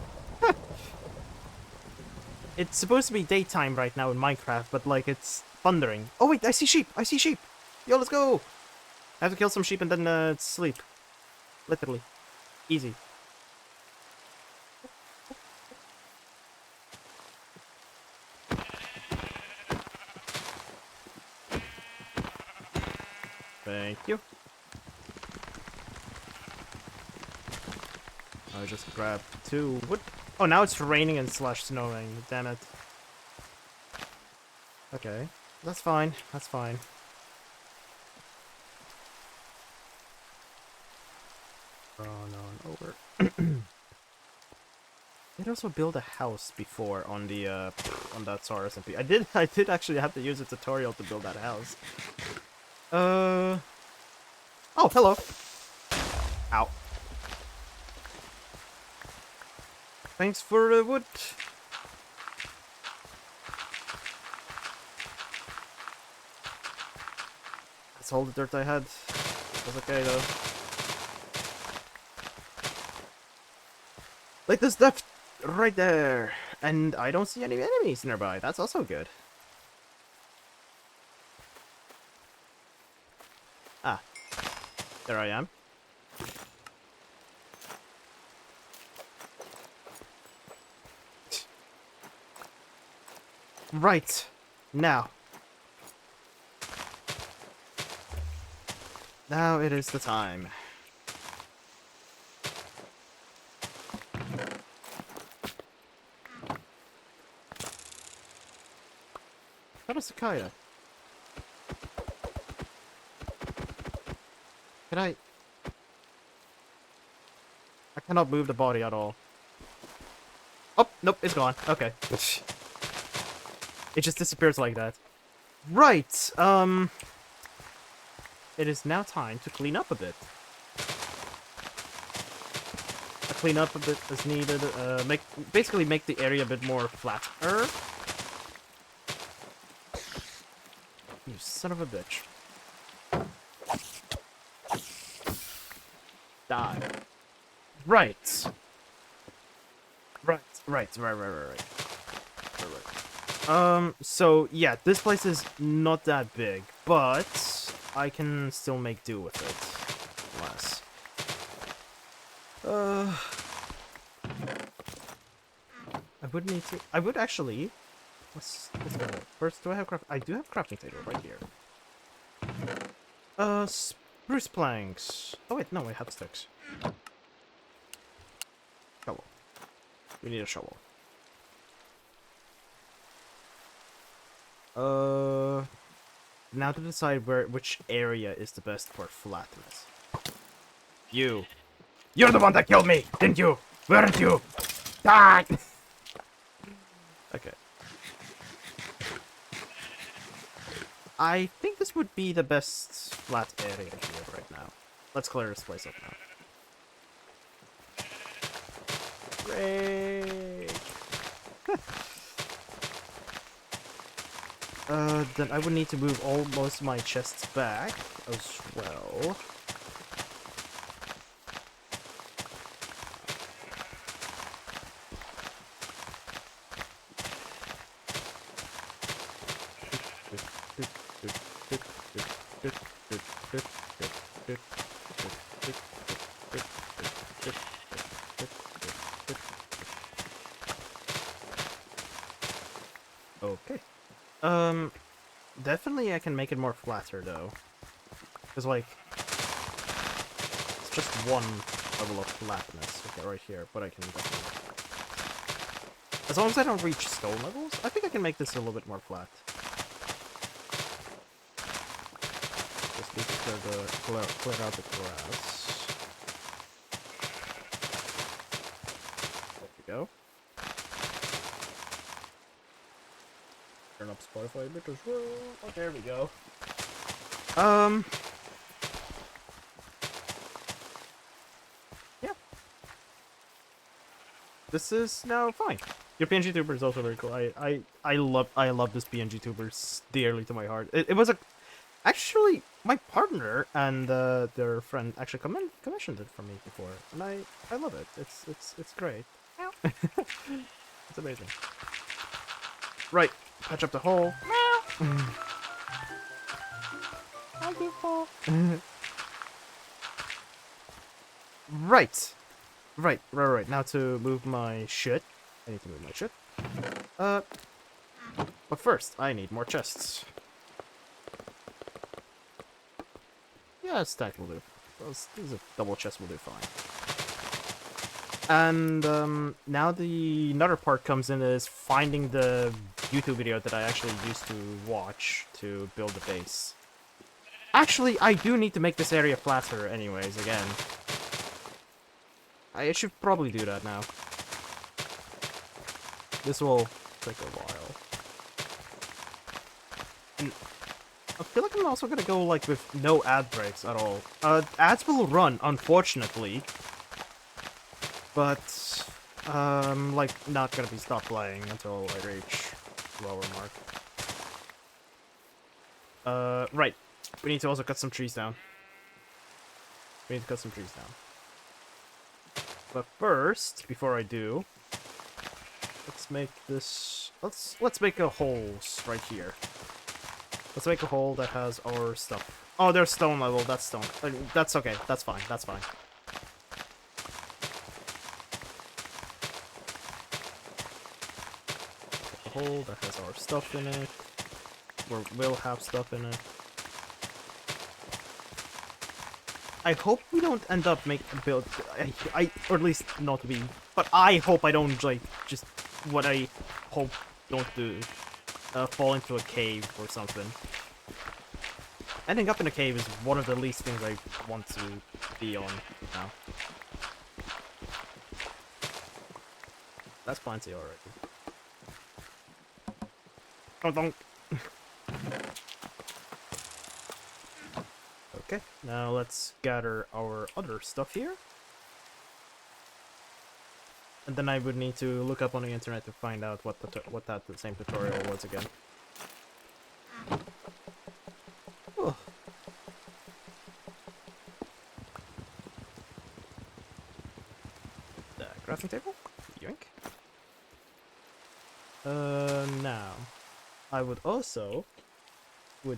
It's supposed to be daytime right now in Minecraft, but like it's thundering. Oh wait, I see sheep! I see sheep! Yo, let's go! I have to kill some sheep and then sleep. Literally. Easy. Thank you. I just grabbed 2 wood. Oh, now it's raining and slash snowing. Damn it. Okay. That's fine. That's fine. Run on over. Did also build a house before on the on that SMP. I did actually have to use a tutorial to build that house. Oh, hello. Ow. Thanks for the wood. That's all the dirt I had. That's okay though. Like there's stuff right there, and I don't see any enemies nearby. That's also good. Ah, there I am. Right, now. Now it is the time. That Suchy. Can I cannot move the body at all. Oh, nope, it's gone. Okay. It just disappears like that. Right, it is now time to clean up a bit. A clean up a bit is needed. Basically make the area a bit more flatter. You son of a bitch. Die. Right. Right. So yeah, this place is not that big, but I can still make do with it. Less. I would actually. Let's go. First, do I have I do have crafting table right here. Spruce planks. Oh wait, no, I have sticks. Shovel. We need a shovel. Now to decide which area is the best for flatness. You're the one that killed me, didn't you? Weren't you? Die! Okay. I think this would be the best flat area here right now. Let's clear this place up now. Great! Then I would need to move most of my chests back as well. Okay. Definitely I can make it more flatter though. Because like it's just one level of flatness. Okay, right here, but I can definitely, as long as I don't reach stone levels, I think I can make this a little bit more flat. Just need to clear out the grass. There we go. Turn up Spotify a bit as well. Oh, there we go. Yeah. This is now fine. Your PNG tuber is also very cool. I love this PNG tuber dearly to my heart. It was actually my partner and their friend actually commissioned it for me before, and I love it. It's great. It's amazing. Right, patch up the hole. Right. Right. Now to move my shit. I need to move my shit. But first, I need more chests. Yeah, a stack will do. These are double chests will do fine. And now the another part comes in is finding the YouTube video that I actually used to watch to build the base. Actually, I do need to make this area flatter anyways, again. I should probably do that now. This will take a while. And I feel like I'm also gonna go like with no ad breaks at all. Ads will run, unfortunately. But, like, not gonna be stopped playing until I reach lower mark. Right. We need to also cut some trees down. But first, before I do, let's make this... Let's make a hole right here. Let's make a hole that has our stuff. Oh, there's stone level. That's stone. That's okay. That's fine. A hole that has our stuff in it. Or will have stuff in it. I hope we don't end up build. Or at least not we. But I hope I don't like just what I hope don't do. Fall into a cave or something. Ending up in a cave is one of the least things I want to be on now. That's plenty already. Don't. Okay, now let's gather our other stuff here. And then I would need to look up on the internet to find out what that same tutorial was again. Oh. The crafting table? Yoink. Now I would also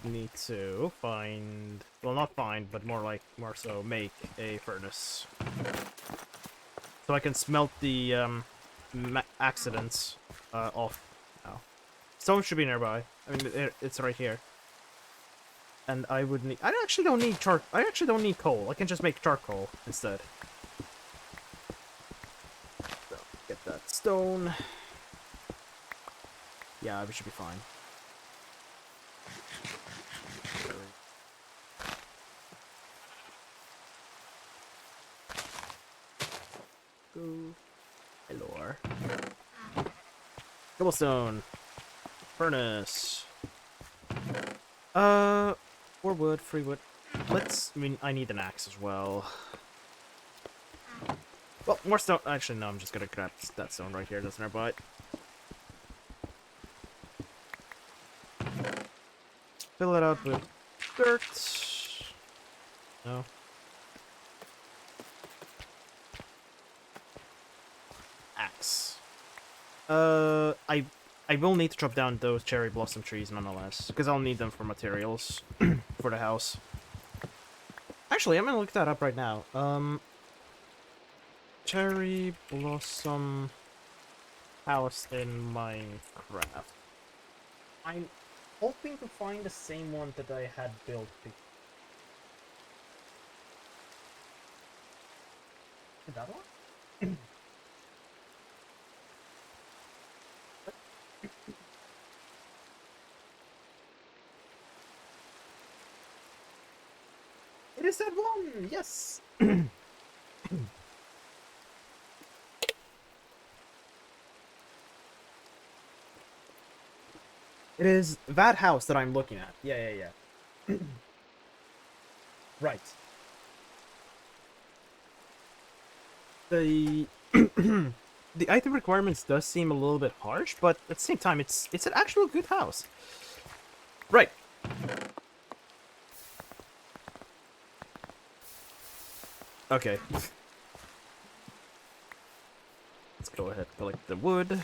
need to find, well, not find, but more so make a furnace. So I can smelt the accidents off now. Stone should be nearby. I mean, it's right here. And I would need, I actually don't need coal. I can just make charcoal instead. So, get that stone. Yeah, we should be fine. Go. Hello. Cobblestone. Furnace. Or wood, free wood. I need an axe as well. Well, more stone. Actually, no, I'm just gonna grab that stone right here that's nearby. Fill it up with dirt. No. Axe. I will need to chop down those cherry blossom trees nonetheless, because I'll need them for materials for the house. Actually, I'm gonna look that up right now. Cherry blossom house in Minecraft. I'm hoping to find the same one that I had built before. Is that one? It is that one! Yes! It is that house that I'm looking at. Yeah. Right. The the item requirements does seem a little bit harsh, but at the same time, it's an actual good house. Right. Okay. Let's go ahead and collect the wood.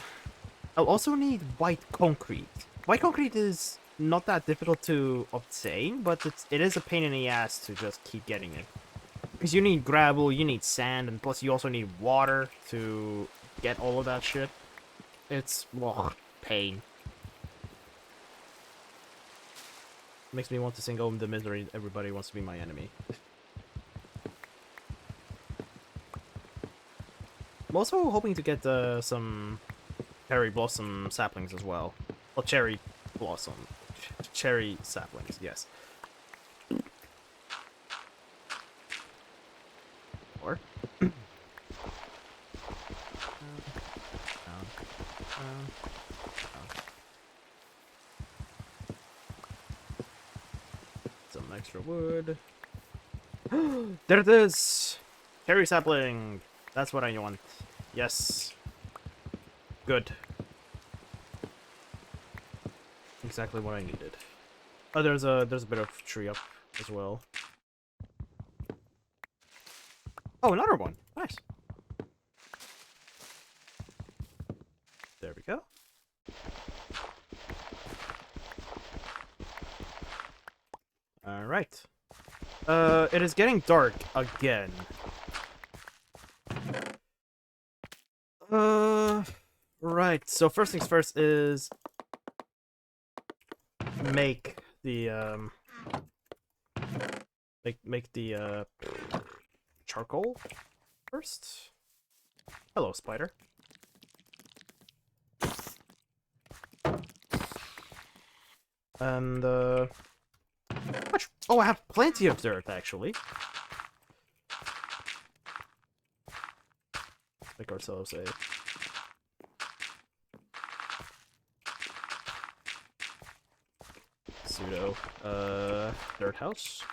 I'll also need white concrete. White concrete is not that difficult to obtain, but it is a pain in the ass to just keep getting it. Because you need gravel, you need sand, and plus you also need water to get all of that shit. It's, well, pain. Makes me want to sing "Oh, the misery, everybody wants to be my enemy." I'm also hoping to get some cherry blossom saplings as well. Well, cherry blossom. Cherry saplings, yes. Or... Some extra wood. There it is! Cherry sapling! That's what I want. Yes. Good. Exactly what I needed. Oh, there's a bit of tree up as well. Oh, another one. Nice. There we go. Alright. It is getting dark again. Right. So first things first is make the make the charcoal first. Hello, spider. And much. Oh, I have plenty of dirt actually. Let's make ourselves a pseudo dirt house.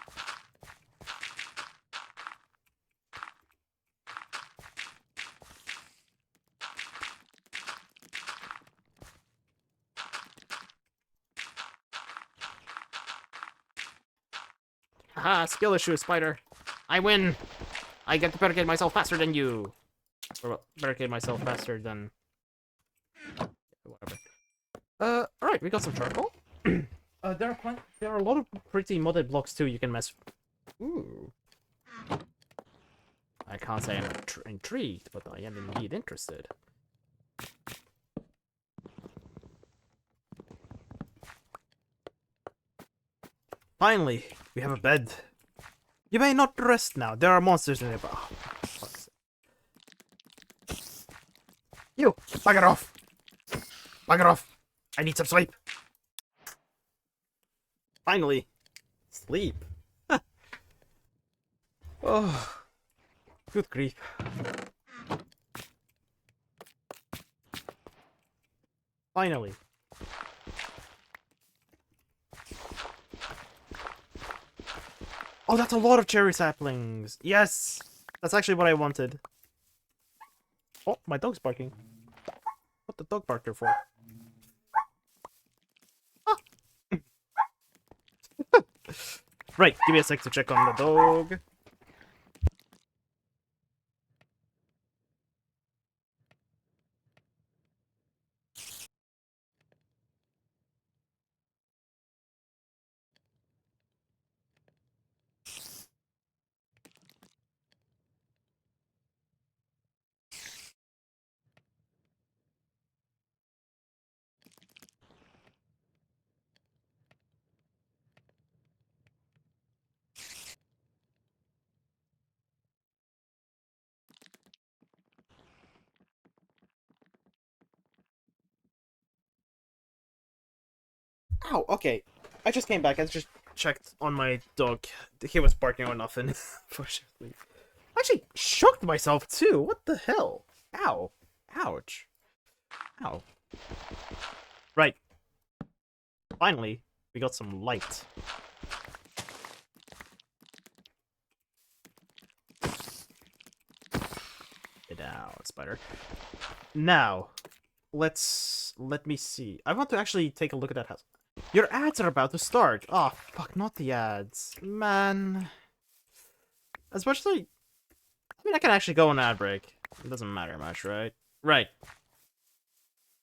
Haha, skill issue, spider. I win. I get to barricade myself faster than you. Or barricade myself faster than whatever. Alright, we got some charcoal. There are a lot of pretty modded blocks too you can mess with. Ooh. I can't say I'm intrigued, but I am indeed interested. Finally, we have a bed. You may not rest now. There are monsters in it. Oh, fuck's sake. You, bugger off. Bugger off. I need some sleep. Finally, sleep. Oh, good grief. Finally. Oh, that's a lot of cherry saplings. Yes, that's actually what I wanted. Oh, my dog's barking. What the dog barked there for? Ah. Right, give me a sec to check on the dog. Ow, okay. I just came back. I just checked on my dog. He was barking or nothing, unfortunately. I actually shocked myself too. What the hell? Ow. Ouch. Ow. Right. Finally, we got some light. Get out, spider. Now, let me see. I want to actually take a look at that house. Your ads are about to start. Oh, fuck, not the ads. Man. Especially, I mean, I can actually go on ad break. It doesn't matter much, right? Right.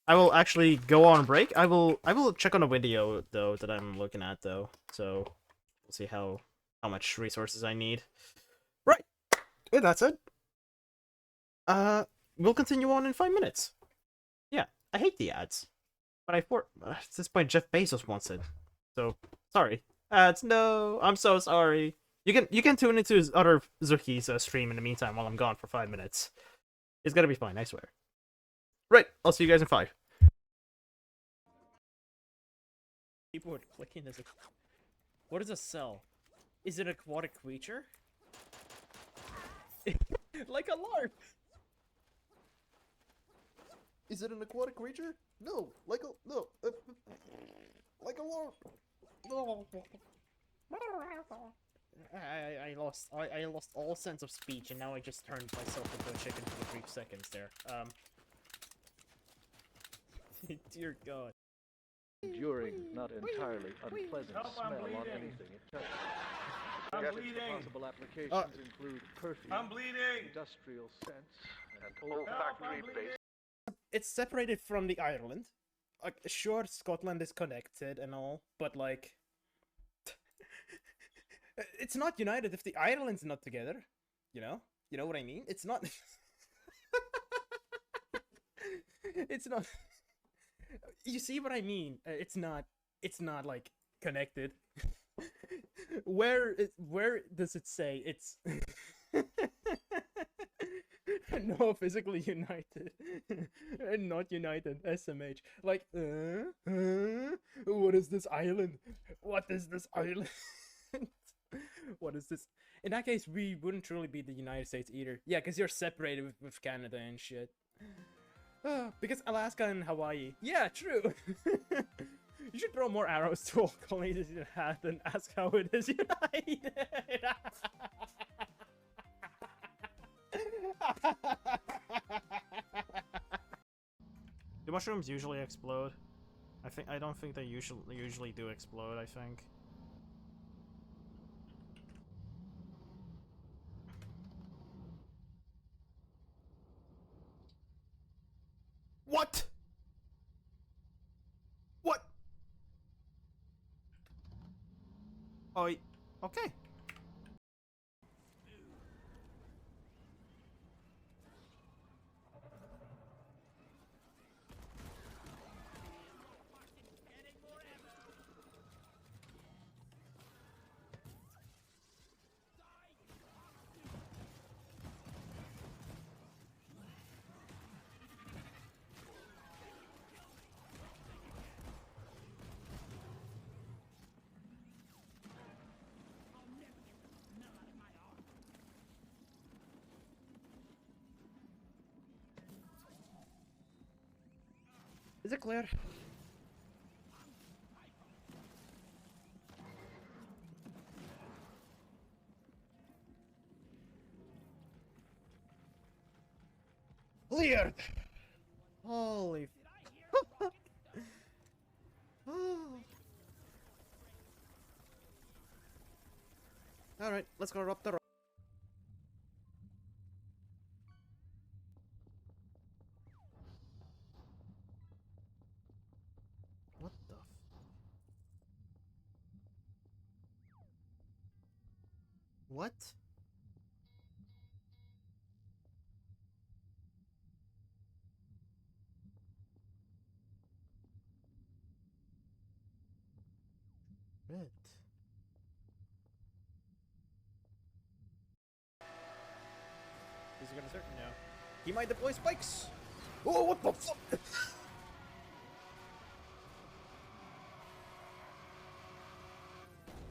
I will actually go on break. I will check on a video, though, that I'm looking at, though. So, we'll see how much resources I need. Right. Yeah, that's it. We'll continue on in 5 minutes. Yeah, I hate the ads. But at this point, Jeff Bezos wants it. So, sorry. Ads, no. I'm so sorry. You can tune into his other Zucky's stream in the meantime while I'm gone for 5 minutes. It's gonna be fine, I swear. Right, I'll see you guys in 5. Keyboard clicking is a... What is a cell? Is it an aquatic creature? Like a larp! Is it an aquatic creature? No, like a like a larp. No. I lost all sense of speech, and now I just turned myself into a chicken for a brief seconds there. Dear God. Enduring, not entirely unpleasant smell on anything it touches. I'm Its bleeding. possible applications include perfume, I'm bleeding. industrial scents, and olfactory-based. It's separated from the island. Like, sure, Scotland is connected and all, but like, it's not united if the island's not together. You know what I mean? It's not. It's not. You see what I mean? It's not like connected. Where does it say it's no, physically united and not united? SMH. Like, what is this island? What is this island? What is this? In that case, we wouldn't truly be the United States either. Yeah, because you're separated with Canada and shit. Because Alaska and Hawaii. Yeah, true. You should throw more arrows to all colonies you have and ask how it is united. Do mushrooms usually explode? I don't think they usually do explode, I think. What? What? Oh, okay. Is it clear? Cleared! Holy fuck. Alright, let's go up the road. What the What? Red. Is he gonna start? No. He might deploy spikes! Oh, what the fuck?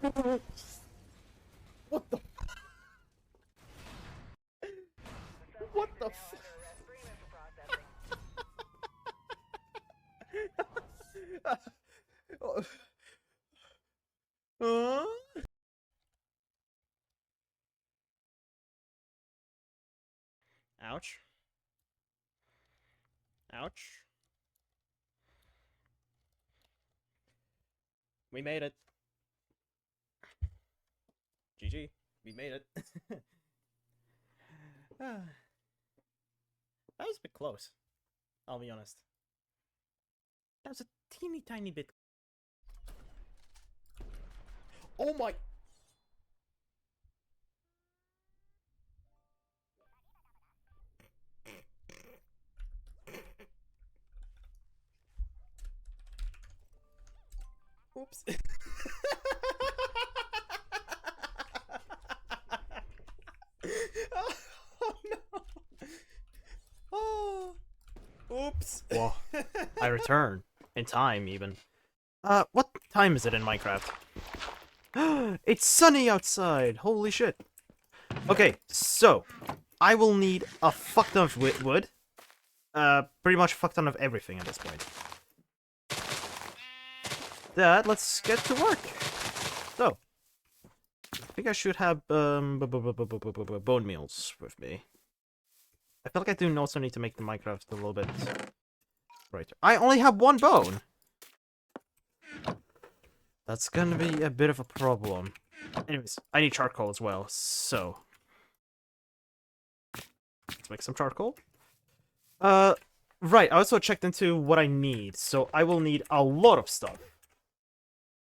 What the? What the? Huh? Ouch. Ouch. We made it. GG. We made it. That was a bit close. I'll be honest. That was a teeny tiny bit. Oh my. Oops. Oh no. Oh. Oops. Whoa. I return. In time, even. What time is it in Minecraft? It's sunny outside! Holy shit. Okay, so. I will need a fuck ton of wood. Pretty much a fuck ton of everything at this point. Let's get to work. So. I think I should have, bone meals with me. I feel like I do also need to make the Minecraft a little bit brighter. I only have one bone! That's gonna be a bit of a problem. Anyways, I need charcoal as well, so... Let's make some charcoal. Right, I also checked into what I need, so I will need a lot of stuff.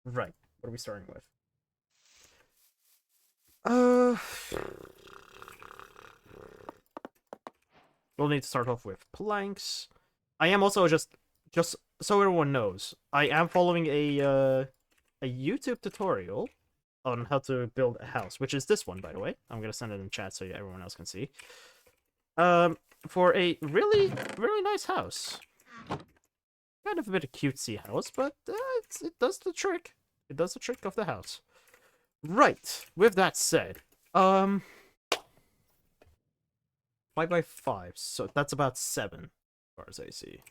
Right, what are we starting with? We'll need to start off with planks. I am also just so everyone knows, I am following a YouTube tutorial on how to build a house, which is this one, by the way. I'm gonna send it in chat so everyone else can see. For a really nice house. Kind of a bit of cutesy house, but it does the trick. It does the trick of the house. Right. With that said, 5 by 5, so that's about 7, as far as I see.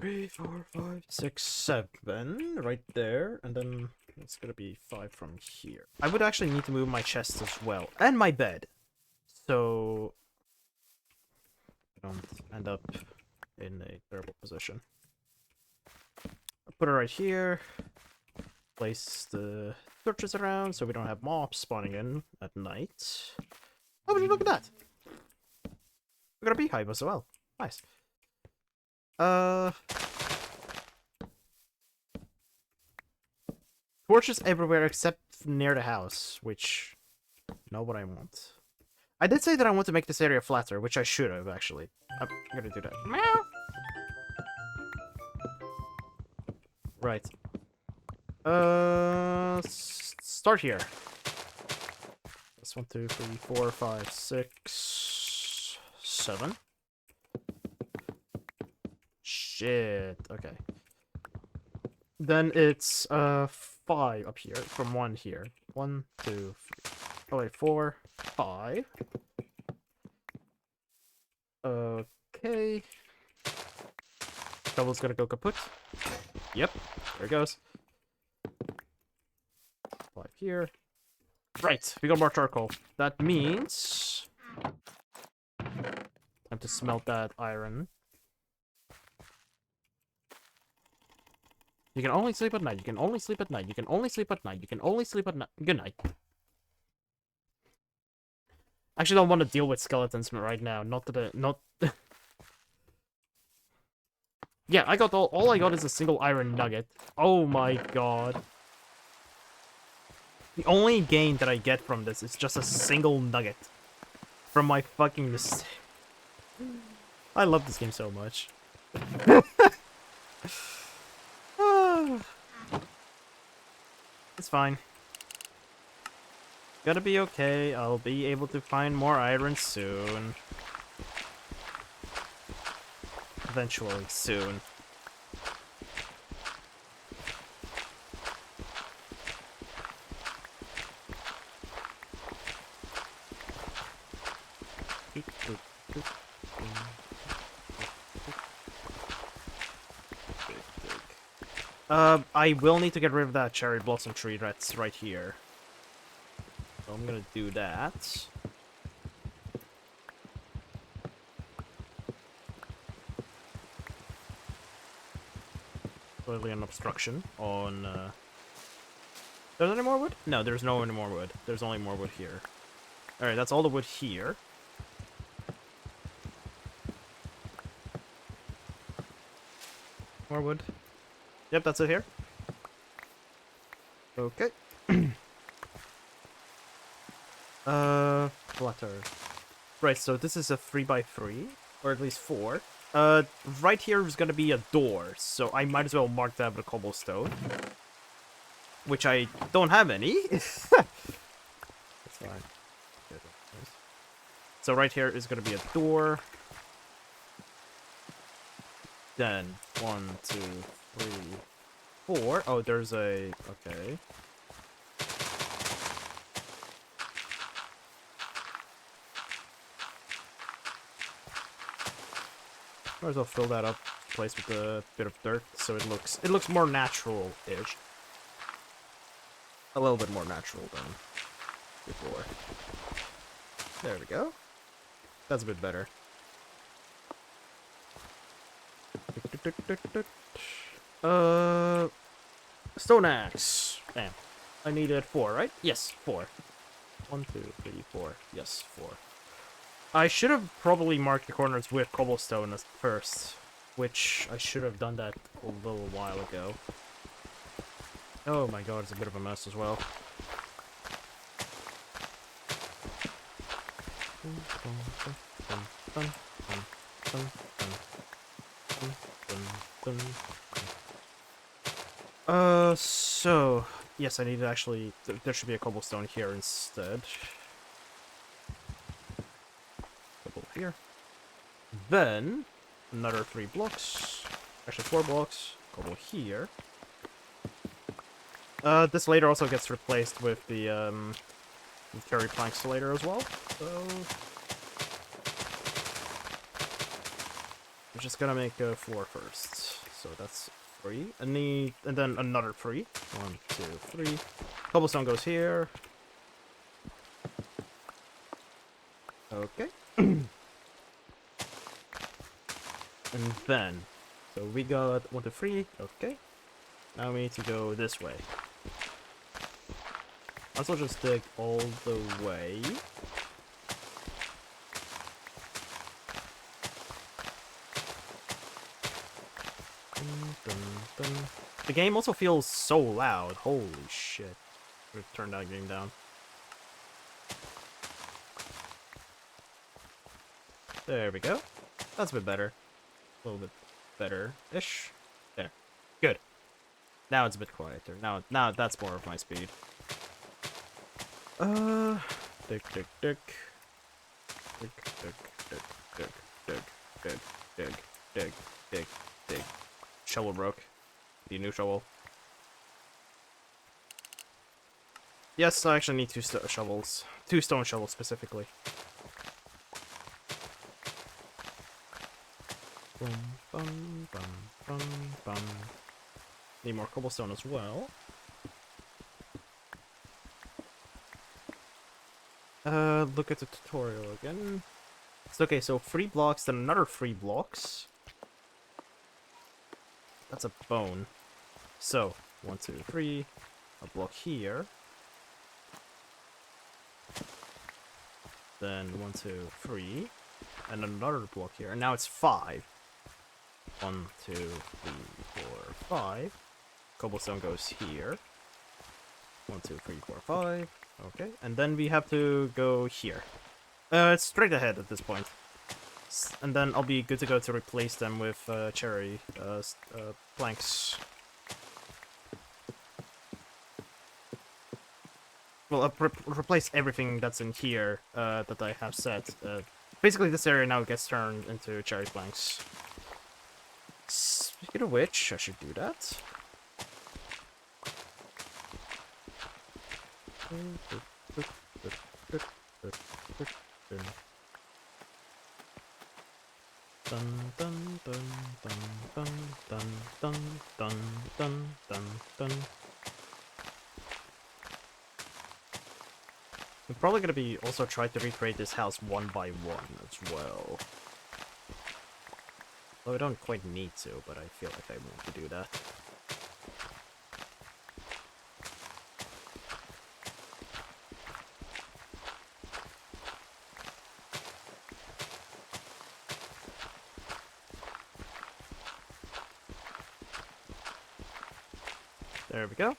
3, 4, 5, 6, 7, right there, and then it's gonna be 5 from here. I would actually need to move my chest as well, and my bed, so I don't end up in a terrible position. I'll put it right here. Place the torches around so we don't have mobs spawning in at night. Oh, would you look at that? We got a beehive as well. Nice. Torches everywhere except near the house, which... Not what I want. I did say that I want to make this area flatter, which I should have, actually. I'm gonna do that. Meow! Right. Start here. That's 1, 2, 3, 4, 5, 6, 7. Shit. Okay. Then it's 5 up here from 1 here. 1, 2, 3. Oh wait, 4, 5. Okay. Double's gonna go kaput. Yep. There it goes. 5 here. Right, we got more charcoal. That means... time to smelt that iron. You can only sleep at night. You can only sleep at night. You can only sleep at night. You can only sleep at night. Good night. I actually don't want to deal with skeletons right now. Not that not... Yeah, I got all I got is a single iron nugget. Oh my god. The only gain that I get from this is just a single nugget. From my fucking mistake. I love this game so much. It's fine. Gonna be okay. I'll be able to find more iron soon. Eventually, soon. I will need to get rid of that cherry blossom tree that's right here. So I'm gonna do that. Clearly an obstruction on, There's any more wood? No, there's no any more wood. There's only more wood here. Alright, that's all the wood here. More wood. Yep, that's it here. Okay. Flutter. Right, so this is a 3x3, or at least 4. Right here is gonna be a door, so I might as well mark that with a cobblestone. Which I don't have any. That's fine. So right here is gonna be a door. Then 1, 2, 3, 4. Oh, there's a okay. Might as well fill that up, place with a bit of dirt, so it looks more natural-ish. A little bit more natural than before. There we go. That's a bit better. Stone axe. Damn. I needed 4, right? Yes, 4. 1, 2, 3, 4. Yes, 4. I should have probably marked the corners with cobblestone at first, which I should have done that a little while ago. Oh my god, it's a bit of a mess as well. So yes, I need to actually. There should be a cobblestone here instead. Here. Then another 3 blocks. Actually 4 blocks. Cobble here. This later also gets replaced with the cherry planks later as well. So we're just gonna make a 4 first. So that's 3. And then another 3. 1, 2, 3. Cobblestone goes here. Okay. And then, so we got 1, 2, 3, okay. Now we need to go this way. Might as well just dig all the way. Dun, dun, dun. The game also feels so loud, holy shit. We've turned that game down. There we go. That's a bit better. A little bit better-ish. There. Good. Now it's a bit quieter. Now that's more of my speed. Dig, dig, dig. Dig, dig, dig, dig, dig, dig, dig, dig, dig, dig. Shovel broke. Need a new shovel. Yes, I actually need 2 shovels. 2 stone shovels specifically. Bum, bum, bum, bum, bum. Need more cobblestone as well. Look at the tutorial again. It's okay, so 3 blocks, then another 3 blocks. That's a bone. So, 1, 2, 3. A block here. Then 1, 2, 3. And another block here. And now it's 5. 1, 2, 3, 4, 5. Cobblestone goes here. 1, 2, 3, 4, 5. Okay, and then we have to go here. It's straight ahead at this point. And then I'll be good to go to replace them with cherry planks. Well, replace everything that's in here that I have set. Basically, this area now gets turned into cherry planks. Speaking of which, I should do that. Dun dun dun dun dun dun dun dun dun dun dun. We're probably gonna be also trying to recreate this house one by one as well. Though I don't quite need to, but I feel like I want to do that. There we go.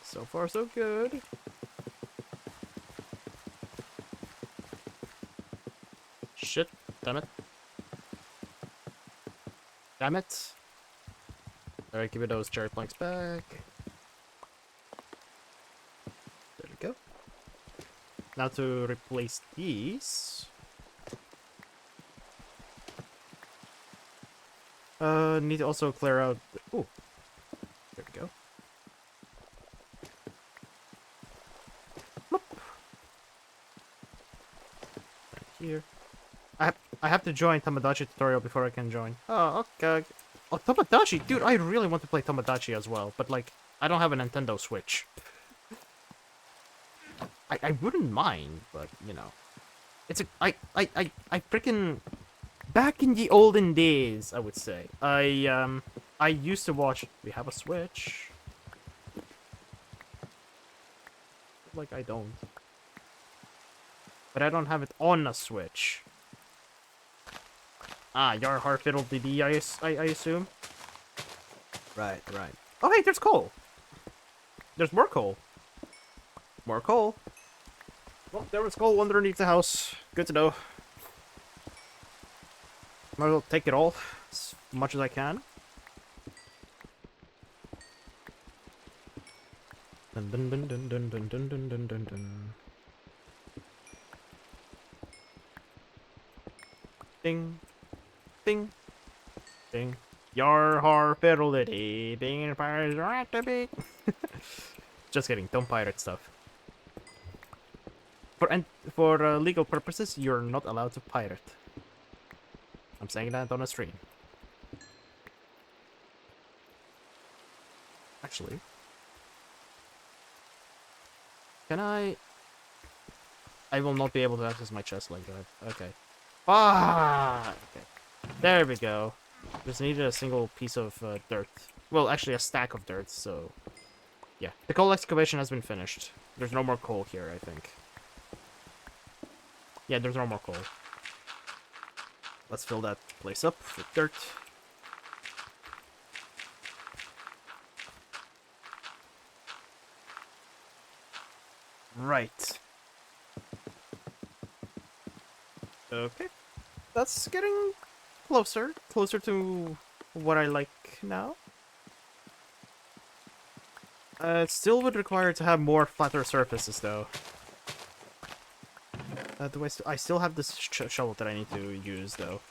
So far, so good. Shit. Damn it. Damn it. Alright, give me those cherry planks back. There we go. Now to replace these. Need to also clear out. Ooh. There we go. Bloop. Right here. I have to join Tomodachi tutorial before I can join. Oh, okay. Oh, Tomodachi, dude, I really want to play Tomodachi as well, but like, I don't have a Nintendo Switch. I wouldn't mind, but you know, it's a I freaking back in the olden days, I would say. I used to watch. We have a Switch. Like I don't, but I don't have it on a Switch. Ah, Yar Harfiddle DD, I assume. Right, right. Oh, hey, there's coal. There's more coal. More coal. Well, there was coal underneath the house. Good to know. Might as well take it all, as much as I can. Dun dun dun dun dun dun dun dun dun dun dun. Ding. Ding. Ding. Yar har fiddle-diddy. Being in pirates right to be. Just kidding. Don't pirate stuff. For legal purposes, you're not allowed to pirate. I'm saying that on a stream. Actually, can I? I will not be able to access my chest like that. Okay. Ah. Okay. There we go. Just needed a single piece of dirt. Well, actually, a stack of dirt. So, yeah, the coal excavation has been finished. There's no more coal here, I think. Yeah, there's no more coal. Let's fill that place up with dirt. Right. Okay. That's getting closer. Closer to what I like now. It still would require to have more flatter surfaces, though. I still have this shovel that I need to use, though.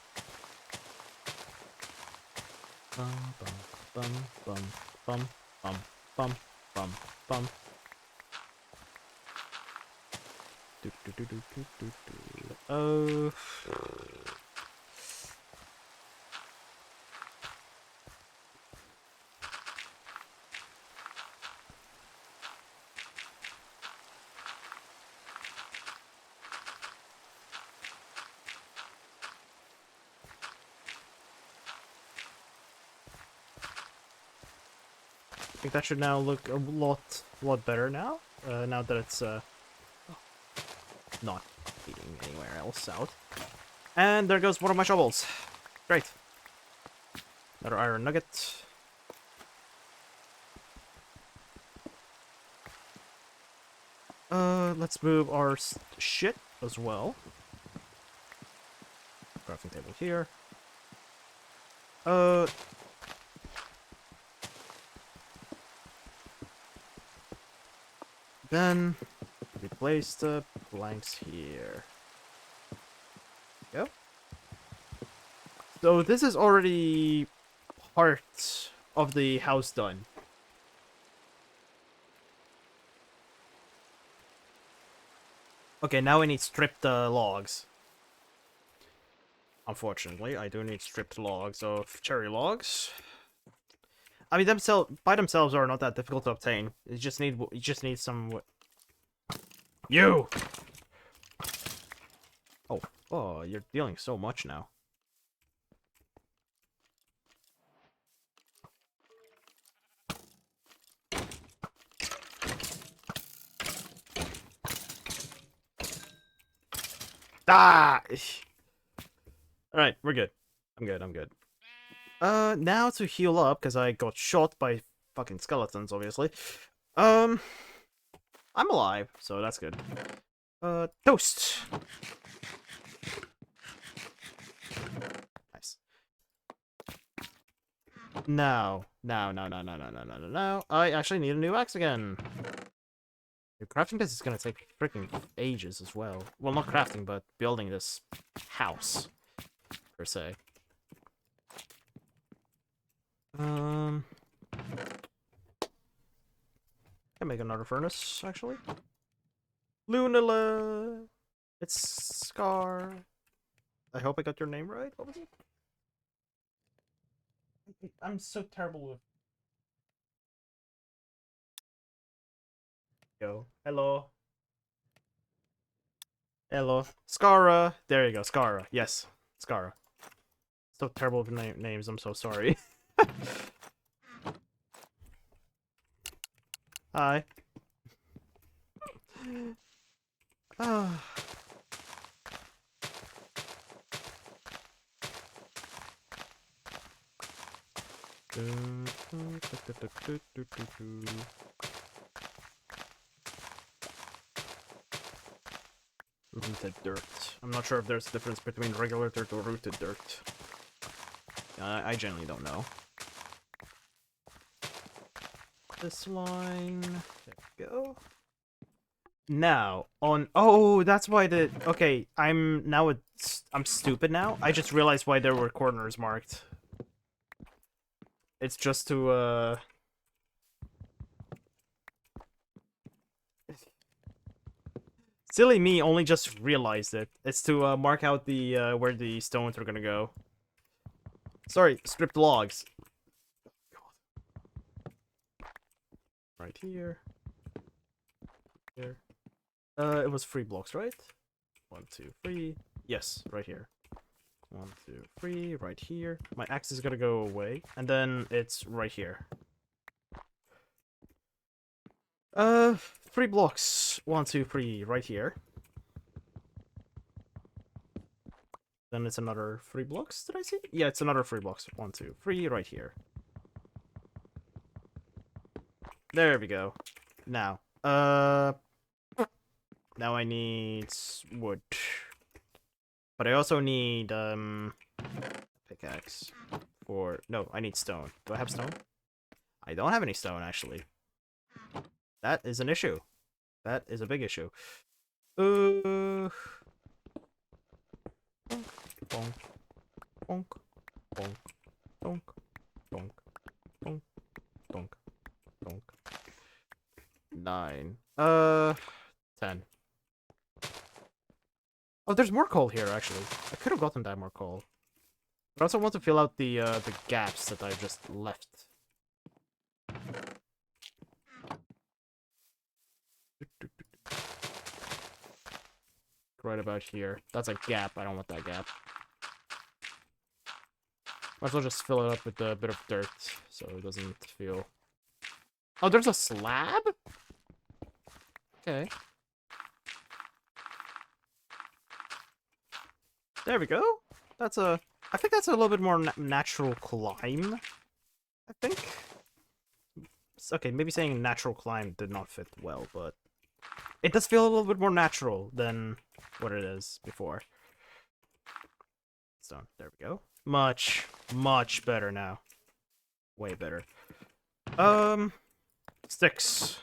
Bum bum bum bum bum bum bum bum. Do, do, do, do, do, do, do. Oh. I think that should now look a lot better now. Now that it's not leading anywhere else out. And there goes one of my shovels. Great. Another iron nugget. Let's move our shit as well. Crafting table here. Then replace the planks here. Yep. So this is already part of the house done. Okay, now I need stripped logs. Unfortunately, I do need stripped logs of cherry logs. I mean, by themselves are not that difficult to obtain. You just need some. You. Oh, you're dealing so much now. Ah! Alright, we're good. I'm good. Now to heal up, because I got shot by fucking skeletons, obviously. I'm alive, so that's good. Toast! Nice. No. I actually need a new axe again. Crafting this is gonna take freaking ages as well. Well, not crafting, but building this house, per se. Can make another furnace, actually. Lunala! It's Scar. I hope I got your name right. What was it? I'm so terrible with... Yo. Hello. Hello. Skara. There you go, Skara. Yes, Skara. So terrible with names, I'm so sorry. Hi. Ah. Rooted dirt. I'm not sure if there's a difference between regular dirt or rooted dirt. I genuinely don't know. This line. There we go. Now, on... Oh, that's why the... Okay, I'm stupid now. I just realized why there were corners marked. It's just to, Silly me only just realized it. It's to, mark out the, where the stones are gonna go. Sorry, stripped logs. Right here. Here. It was 3 blocks, right? 1, 2, 3. Yes, right here. 1, 2, 3, right here. My axe is gonna go away, and then it's right here. 3 blocks. 1, 2, 3, right here. Then it's another 3 blocks, did I see? Yeah, it's another 3 blocks. 1, 2, 3, right here. There we go. Now, now I need wood. But I also need, pickaxe. No, I need stone. Do I have stone? I don't have any stone, actually. That is an issue. That is a big issue. Bonk. Bonk. Bonk. Bonk. Bonk. Bonk. Bonk. Bonk. Bonk. 9. 10. Oh, there's more coal here, actually. I could have gotten that more coal. But I also want to fill out the gaps that I just left. Right about here. That's a gap. I don't want that gap. Might as well just fill it up with a bit of dirt, so it doesn't feel... Oh, there's a slab? Okay. There we go. That's a... I think that's a little bit more natural climb. I think. Okay, maybe saying natural climb did not fit well, but... It does feel a little bit more natural than what it is before. So, there we go. Much, much better now. Way better. Sticks.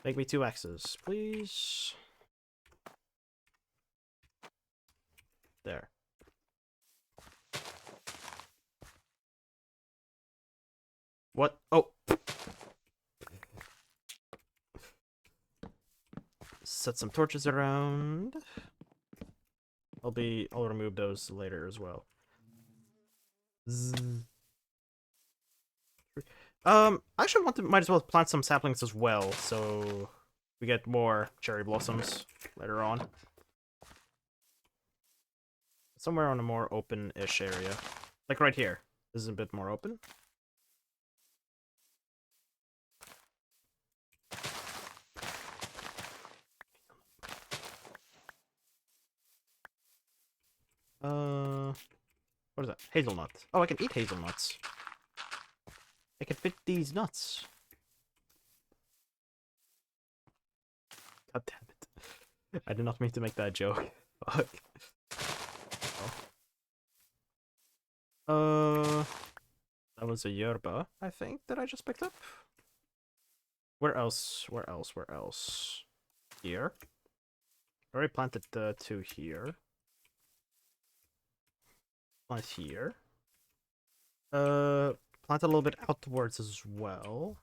Make me 2 X's, please. There. What? Oh! set some torches around. I'll remove those later as well. Zzz. I actually might as well plant some saplings as well, so we get more cherry blossoms later on. Somewhere on a more open-ish area. Like right here. This is a bit more open. What is that? Hazelnut. Oh, I can eat hazelnuts. I can fit these nuts. God damn it. I did not mean to make that joke. Fuck. That was a yerba, I think, that I just picked up. Where else? Where else? Where else? Here. I already planted the 2 here. Plant here. Plant a little bit outwards as well.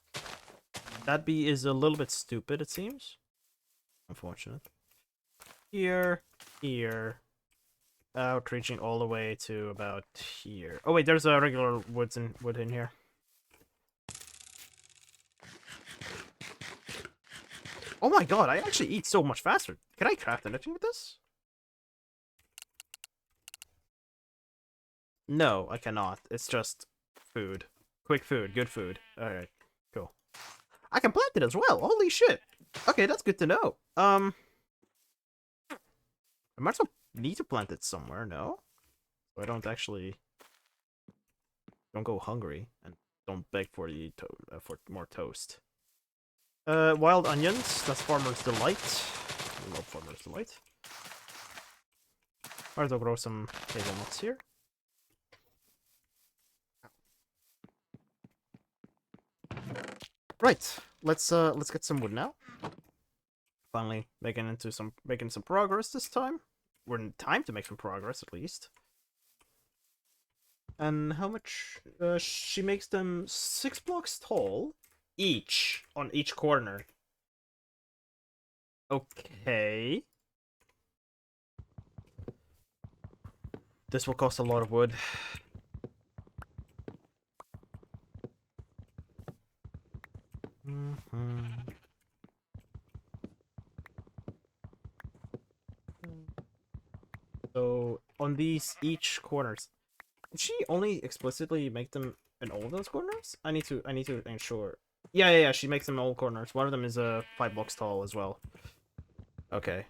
That bee is a little bit stupid, it seems. Unfortunate. Here, here. Out, reaching all the way to about here. Oh wait, there's a regular wood in here. Oh my god, I actually eat so much faster. Can I craft anything with this? No, I cannot. It's just food. Quick food, good food. Alright, cool. I can plant it as well. Holy shit. Okay, that's good to know. I might as well need to plant it somewhere, no? So I don't go hungry and don't beg for for more toast. Wild onions, that's Farmer's Delight. I love Farmer's Delight. Might as well grow some hazelnuts here. Right, let's get some wood now. Finally making some progress this time. We're in time to make some progress at least. And how much? She makes them 6 blocks tall each on each corner. Okay. This will cost a lot of wood. So on these each corners, did she only explicitly make them in all of those corners? I need to ensure. Yeah. She makes them in all corners. One of them is 5 blocks tall as well. Okay.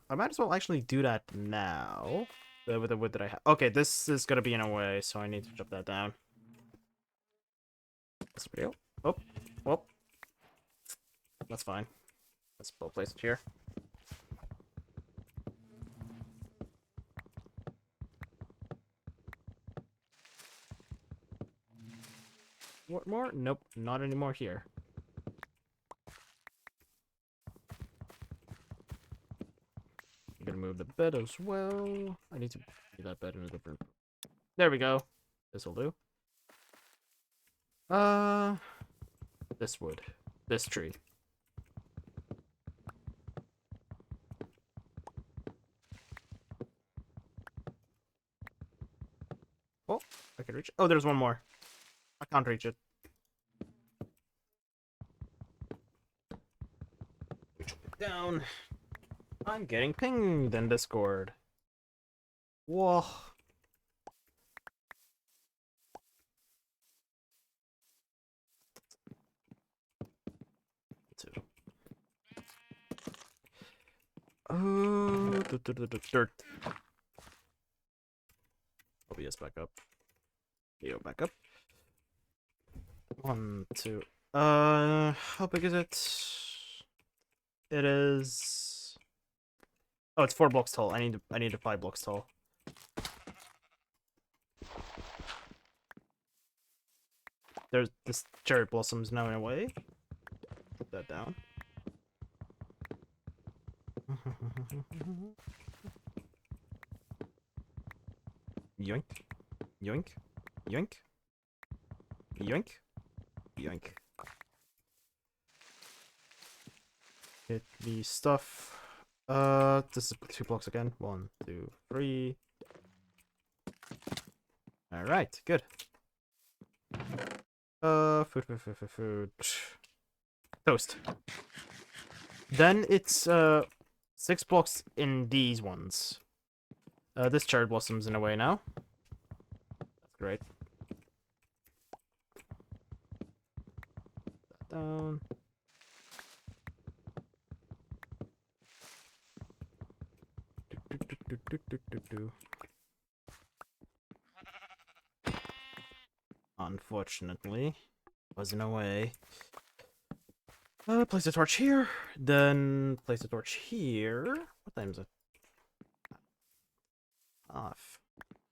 I might as well actually do that now. With the wood that I have. Okay, this is gonna be in a way, so I need to chop that down. That's real. Oh. That's fine. Let's place it here. What more? Nope, not anymore here. I'm gonna move the bed as well. I need to do that bed in a different... There we go. This'll do. This wood. This tree. Oh, I can reach it. Oh, there's one more. I can't reach it. Reach it down. I'm getting pinged in Discord. Whoa. Oh, dirt. OBS back up. Yo, back up. 1, 2. How big is it? It is. Oh, it's 4 blocks tall. I need a 5 blocks tall. There's this cherry blossoms now in a way. Put that down. Yoink. Yoink. Yoink. Yoink. Yoink. Get the stuff. This is 2 blocks again. 1, 2, 3. All right, good. Food. Toast. Then it's 6 blocks in these ones. This cherry blossom's in a way now. That's great. That down. Unfortunately, was in a way. Place a torch here, then place a torch here. What time is it? Off.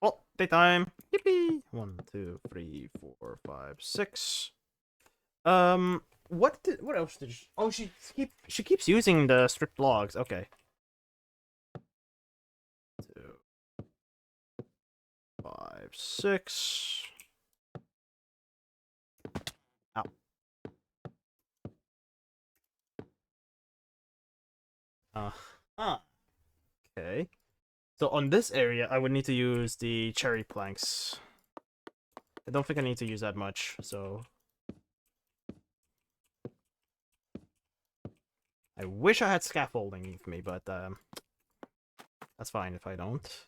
Oh, daytime. Yippee! 1, 2, 3, 4, 5, 6. What else did she? Oh, she keeps using the stripped logs. Okay. 2, 5, 6. Ow. Okay. So on this area, I would need to use the cherry planks. I don't think I need to use that much, so... I wish I had scaffolding with me, but that's fine if I don't.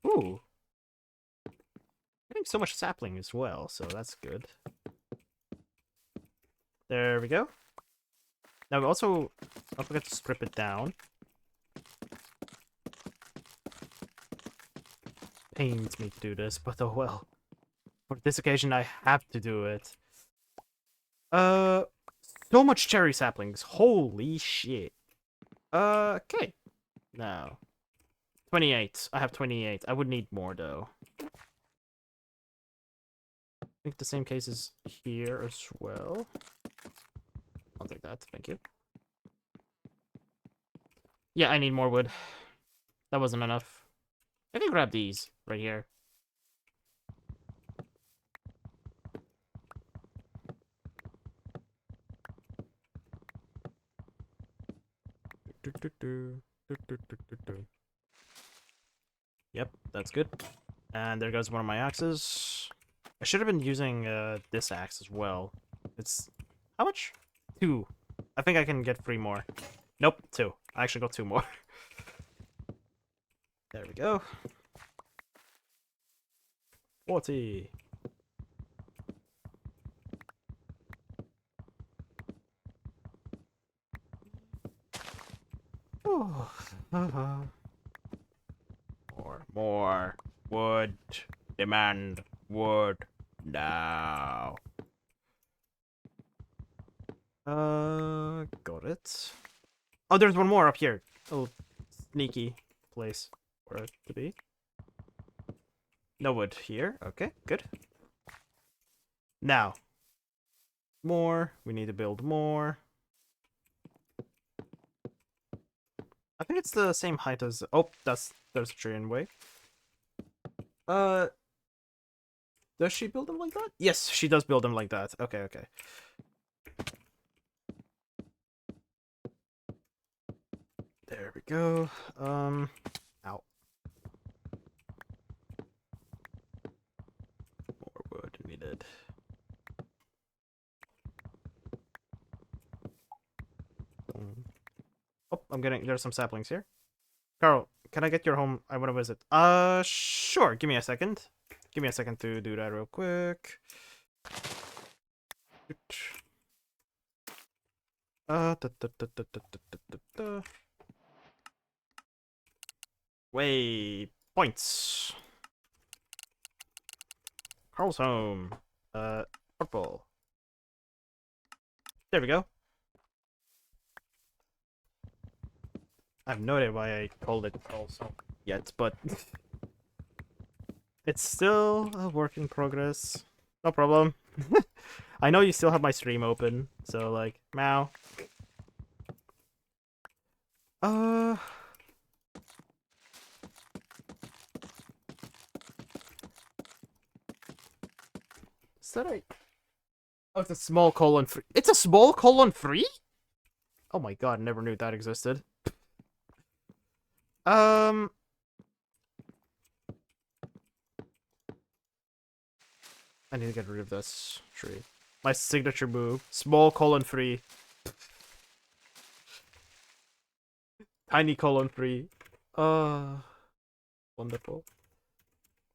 Ooh! Getting so much sapling as well, so that's good. There we go. Now we also, don't forget to strip it down. Pains me to do this, but oh well. For this occasion, I have to do it. So much cherry saplings. Holy shit. Okay. Now. 28. I have 28. I would need more, though. I think the same case is here as well. I'll take that. Thank you. Yeah, I need more wood. That wasn't enough. I can grab these right here. Yep, that's good. And there goes one of my axes. I should have been using this axe as well. It's... how much? 2. I think I can get 3 more. Nope, 2. I actually got 2 more. There we go. 40. Oh. More wood. Demand wood now. Got it. Oh, there's one more up here. Oh, sneaky place for it to be. No wood here. Okay, good. Now, more. We need to build more. I think it's the same height as... oh, there's a tree in the way. Does she build them like that? Yes, she does build them like that. Okay, okay. There we go. Ow. More wood needed. Oh, I'm getting... there's some saplings here. Carl, can I get your home? I want to visit. Sure. Give me a second. Give me a second to do that real quick. Way points. Carl's home. Purple. There we go. I have no idea why I called it Carl's home yet, but it's still a work in progress. No problem. I know you still have my stream open, so like, meow. Is that a... oh, it's a small colon 3. It's a small colon 3? Oh my god, never knew that existed. I need to get rid of this tree. My signature move. Small colon free. Tiny colon free. Wonderful.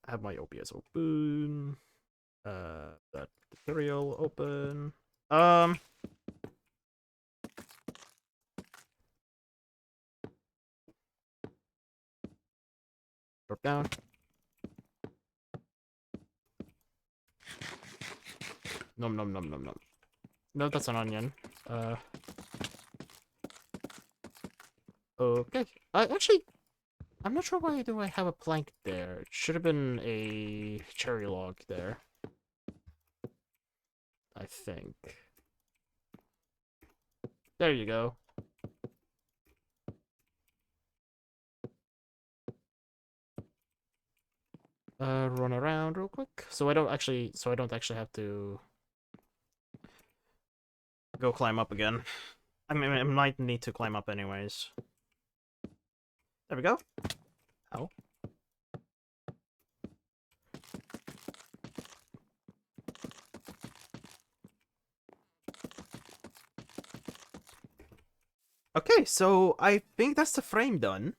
I have my OBS open. That tutorial open. Drop down. Nom nom nom nom nom. No, that's an onion. Okay. Actually, I'm not sure why do I have a plank there. It should have been a cherry log there. I think. There you go. Run around real quick. So I don't actually have to go climb up again. I mean, I might need to climb up anyways. There we go. Ow. Okay, so I think that's the frame done.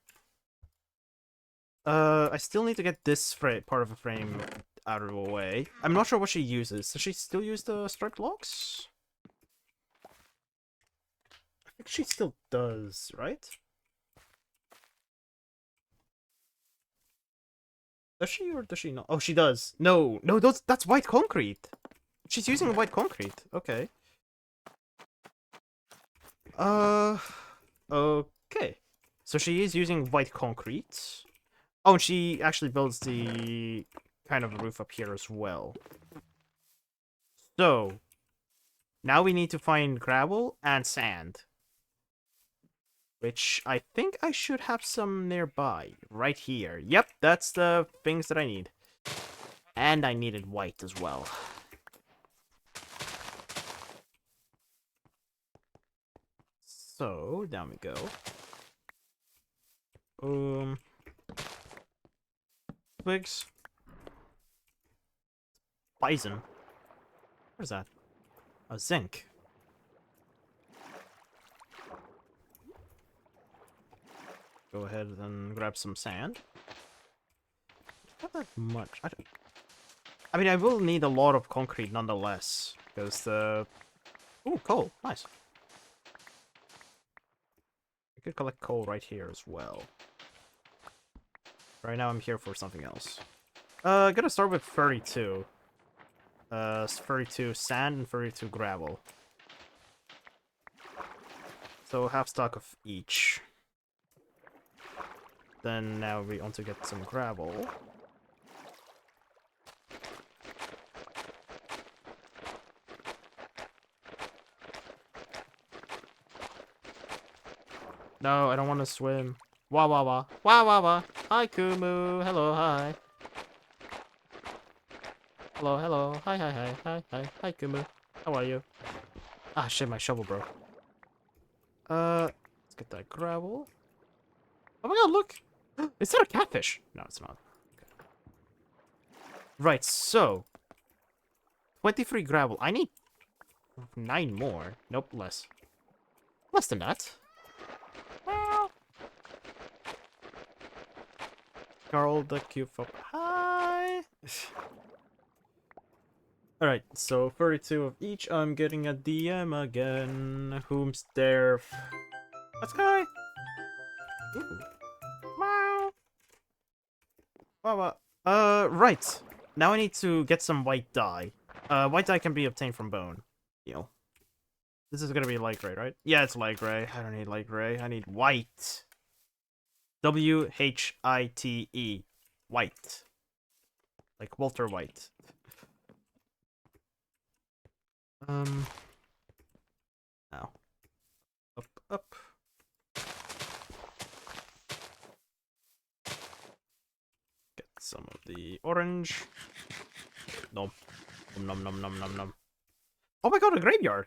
I still need to get this part of the frame out of the way. I'm not sure what she uses. Does she still use the striped logs? I think she still does, right? Does she or does she not? Oh, she does. No, that's white concrete. She's using white concrete. Okay. Okay. So she is using white concrete. Oh, and she actually builds the kind of roof up here as well. So, now we need to find gravel and sand. Which I think I should have some nearby. Right here. Yep, that's the things that I need. And I needed white as well. So, down we go. Twigs. Bison. Where's that? A zinc. Go ahead and grab some sand. Not that much. I mean, I will need a lot of concrete nonetheless. Because the... Ooh, coal. Nice. I could collect coal right here as well. Right now I'm here for something else. Gonna start with 32. 32 sand and 32 gravel. So half stock of each. Then now we want to get some gravel. No, I don't want to swim. Wah wah wah. Wah wah wah. Hi Kumu. Hello, hi. Hello, hello. Hi, hi, hi, hi, hi. Hi Kumu. How are you? Ah, shit, my shovel broke. Let's get that gravel. Oh my god, look! Is that a catfish? No, it's not. Okay. Right, so 23 gravel. I need 9 more. Nope, less. Less than that. Well, Carl the cube up. Hi! Alright, so 32 of each. I'm getting a DM again. Whom's there? Let's go! Ooh. Wow. Wow. Right. Now I need to get some white dye. White dye can be obtained from bone. You know. This is gonna be light gray, right? Yeah, it's light gray. I don't need light gray. I need white. W-H-I-T-E. White. Like Walter White. Now. Up, up. Get some of the orange. Nom. Nom nom nom nom nom. Oh my god, a graveyard!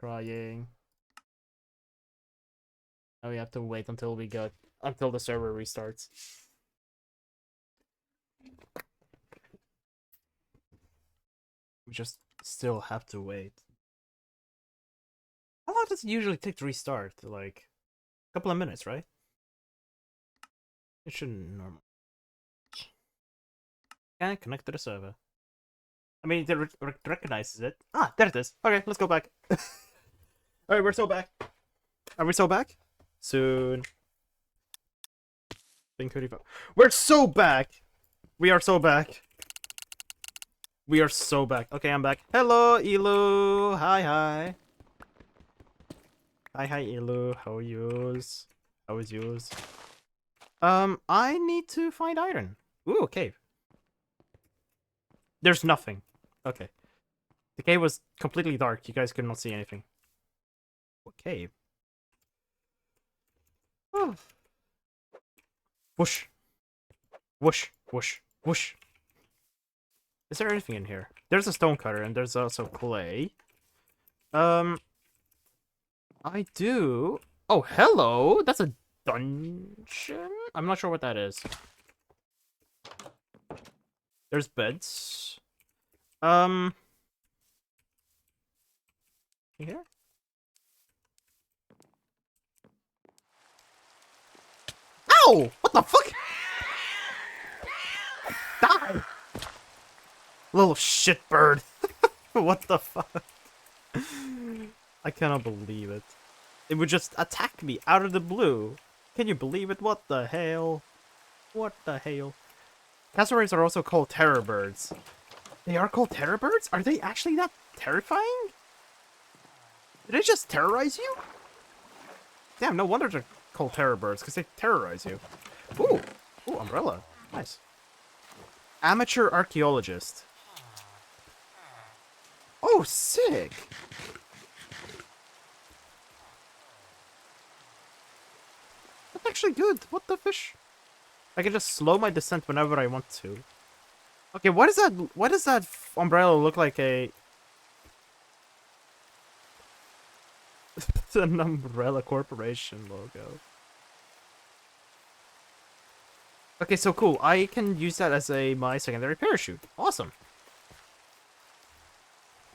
Crying. Now we have to wait until until the server restarts. We just still have to wait. How long does it usually take to restart? Like a couple of minutes, right? It shouldn't normal. Can't connect to the server. I mean, it recognizes it. Ah, there it is. Okay, let's go back. Alright, we're so back. Are we so back? Soon. Think 35. We're so back! We are so back. We are so back. Okay, I'm back. Hello, Elu. Hi, hi. Hi, hi, Elu. How are yours? How is yours? I need to find iron. Ooh, a cave. There's nothing. Okay. The cave was completely dark. You guys could not see anything. What cave? Oh. Whoosh. Whoosh. Whoosh. Whoosh. Is there anything in here? There's a stone cutter and there's also clay. I do. Oh, hello. That's a dungeon? I'm not sure what that is. There's beds. Here? Ow! What the fuck? Die! Little shit bird. What the fuck? I cannot believe it. It would just attack me out of the blue. Can you believe it? What the hell? What the hell? Cassowaries are also called terror birds. They are called terror birds? Are they actually that terrifying? Did they just terrorize you? Damn, no wonder they're called terror birds, because they terrorize you. Ooh! Ooh, umbrella. Nice. Amateur archaeologist. Oh, sick! That's actually good. What the fish? I can just slow my descent whenever I want to. Okay, what is that? Why does that umbrella look like a... an Umbrella Corporation logo? Okay, so cool. I can use that as my secondary parachute. Awesome.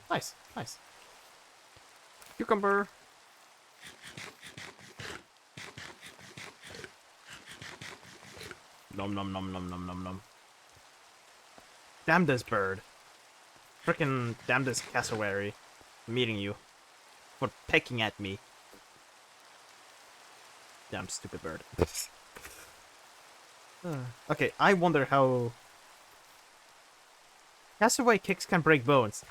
Nice, nice. Cucumber. Nom nom nom nom nom nom nom. Damn this bird. Frickin' damn this cassowary. I'm eating you. For pecking at me. Damn stupid bird. Okay, I wonder how... Cassowary kicks can break bones.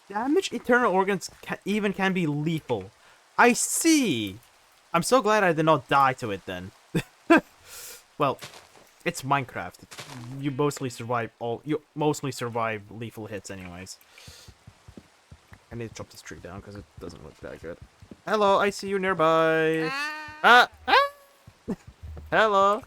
Damage internal organs can be lethal. I see! I'm so glad I did not die to it then. Well, it's Minecraft. You mostly survive lethal hits anyways. I need to chop this tree down because it doesn't look that good. Hello, I see you nearby. Ah! Hello.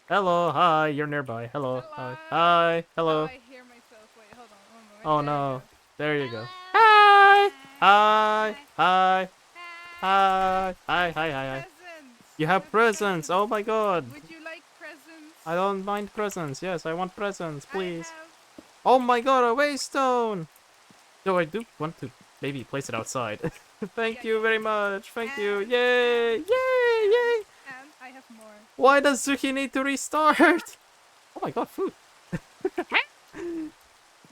Hello, hi, you're nearby. Hello, hi. Hi, hello. Oh, I hear myself. Wait, hold on one moment. Oh There no. we go. There you go. Hi. Hi! Hi! Hi! Hi! Hi! Hi! Hi! Hi! Presents. You have presents! Oh my god! Would you like presents? I don't mind presents. Yes, I want presents, please. I Oh my god, a waystone! So I do want to maybe place it outside. Thank you very much. Thank you. Yay! Yay! Yay! And I have more. Why does Suki need to restart? Oh my god, food.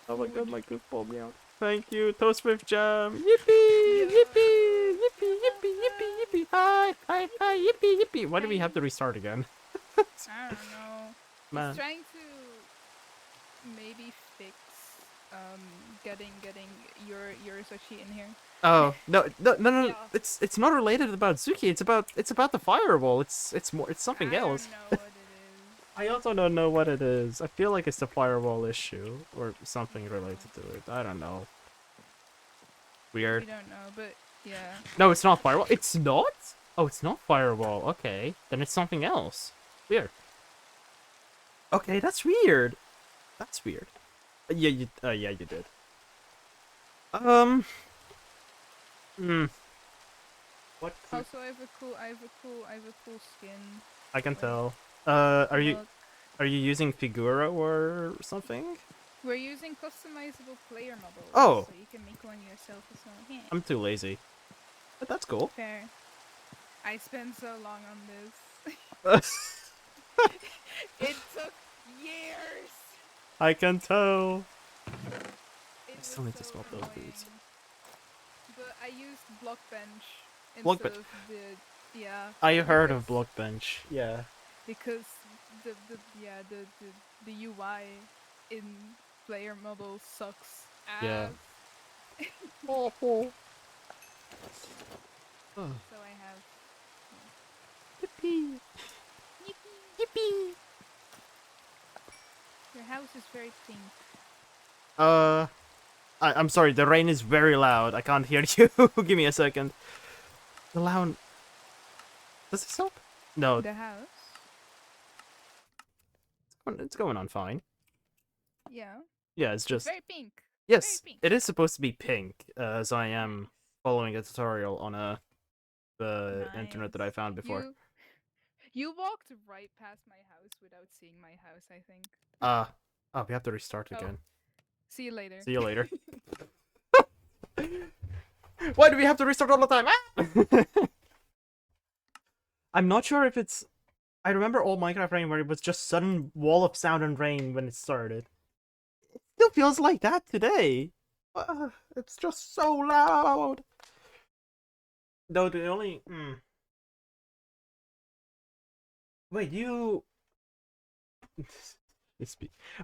Oh my god, my goofball meow. Thank you, toast with jam. Yippee! Yippee! Yippee! Yippee! Yippee! Yippee! Hi! Hi! Hi! Yippee! Yippee! Why do we have to restart again? I don't know. Man. He's trying to maybe fix getting your Sushi in here. Oh no! No! Yeah. It's not related about Zuki. It's about the firewall. It's something else. I don't know what it is. I also don't know what it is. I feel like it's the firewall issue or something related to it. I don't know. We Weird. don't know, but yeah. No, it's not firewall. It's not? Oh, it's not firewall. Okay, then it's something else. Weird. Okay, that's weird. That's weird. Yeah, you did. Hmm. What? Also, I have a cool skin. I can Wait, tell. Are you look. using Figura or something? We're using customizable player models, Oh. so you can make one yourself as well. Yeah. I'm too lazy. But that's cool. Fair. I spent so long on this. It took years. I can tell. It I was still need to so swap those annoying. boots. But I used Blockbench Blockbench. instead of the I heard of because- Blockbench. Yeah. because the UI in player models sucks Yeah. ass. Awful. So I have Yippee. Yippee. Yippee. Your house is very pink. I'm sorry, the rain is very loud. I can't hear you. Give me a second. The loud. Does it stop? No, The house? it's going on fine. Yeah. Yeah, it's It's just. very pink. Yes, Very pink. it is supposed to be pink, as I am following a tutorial on the internet that I Nice. found before. You walked right past my house without seeing my house, I think. Oh, we have to restart Oh. again. See you later. See you later. Why do we have to restart all the time? Ah! I'm not sure if it's. I remember old Minecraft Rain where it was just sudden wall of sound and rain when it started. It still feels like that today. It's just so loud. Though the only. Wait, you.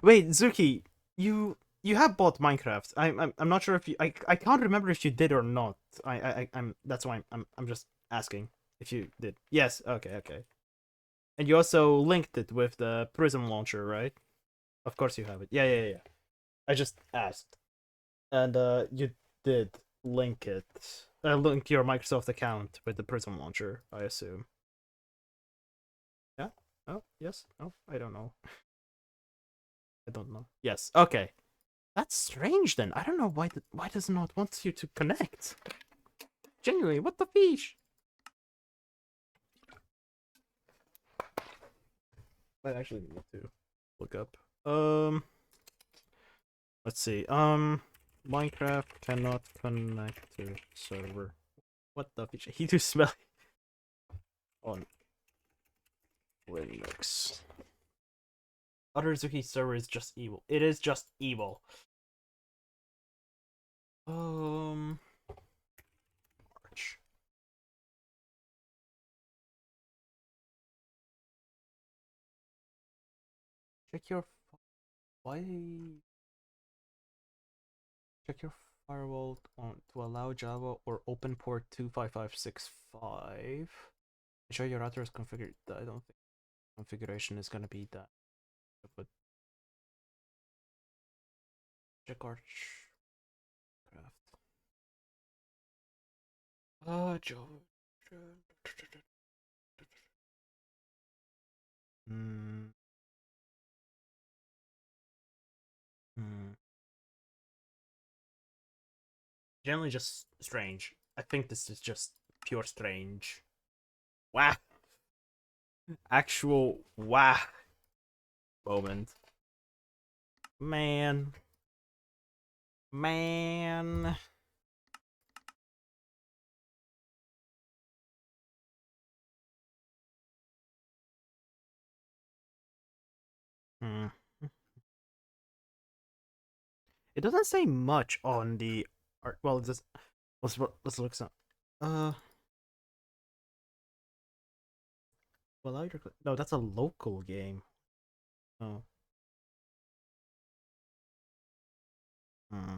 Wait, Zuki, you have bought Minecraft. I'm not sure if you. I can't remember if you did or not. I'm. That's why I'm just asking if you did. Yes. Okay. And you also linked it with the Prism launcher, right? Of course you have it. Yeah. I just asked, and you did link it. Link your Microsoft account with the Prism launcher, I assume. Yeah. Oh yes. No, I don't know. I don't know. Yes. Okay. That's strange then. I don't know why does it not want you to connect. Genuinely, what the fish? I actually need to look up. Let's see. Minecraft cannot connect to server. What the fish? He too smelly on Linux. Other Zuki server is just evil. It is just evil. March. Check your why check your firewall to allow Java or open port 25565. Ensure your router is configured. I don't think configuration is gonna be that. But check Archcraft. Java. Hmm. Generally just strange. I think this is just pure strange. Wow. Actual wow moment. Man. Hmm. It doesn't say much on the art. Well, it just let's look some. Well, no, that's a local game. Oh. Hmm.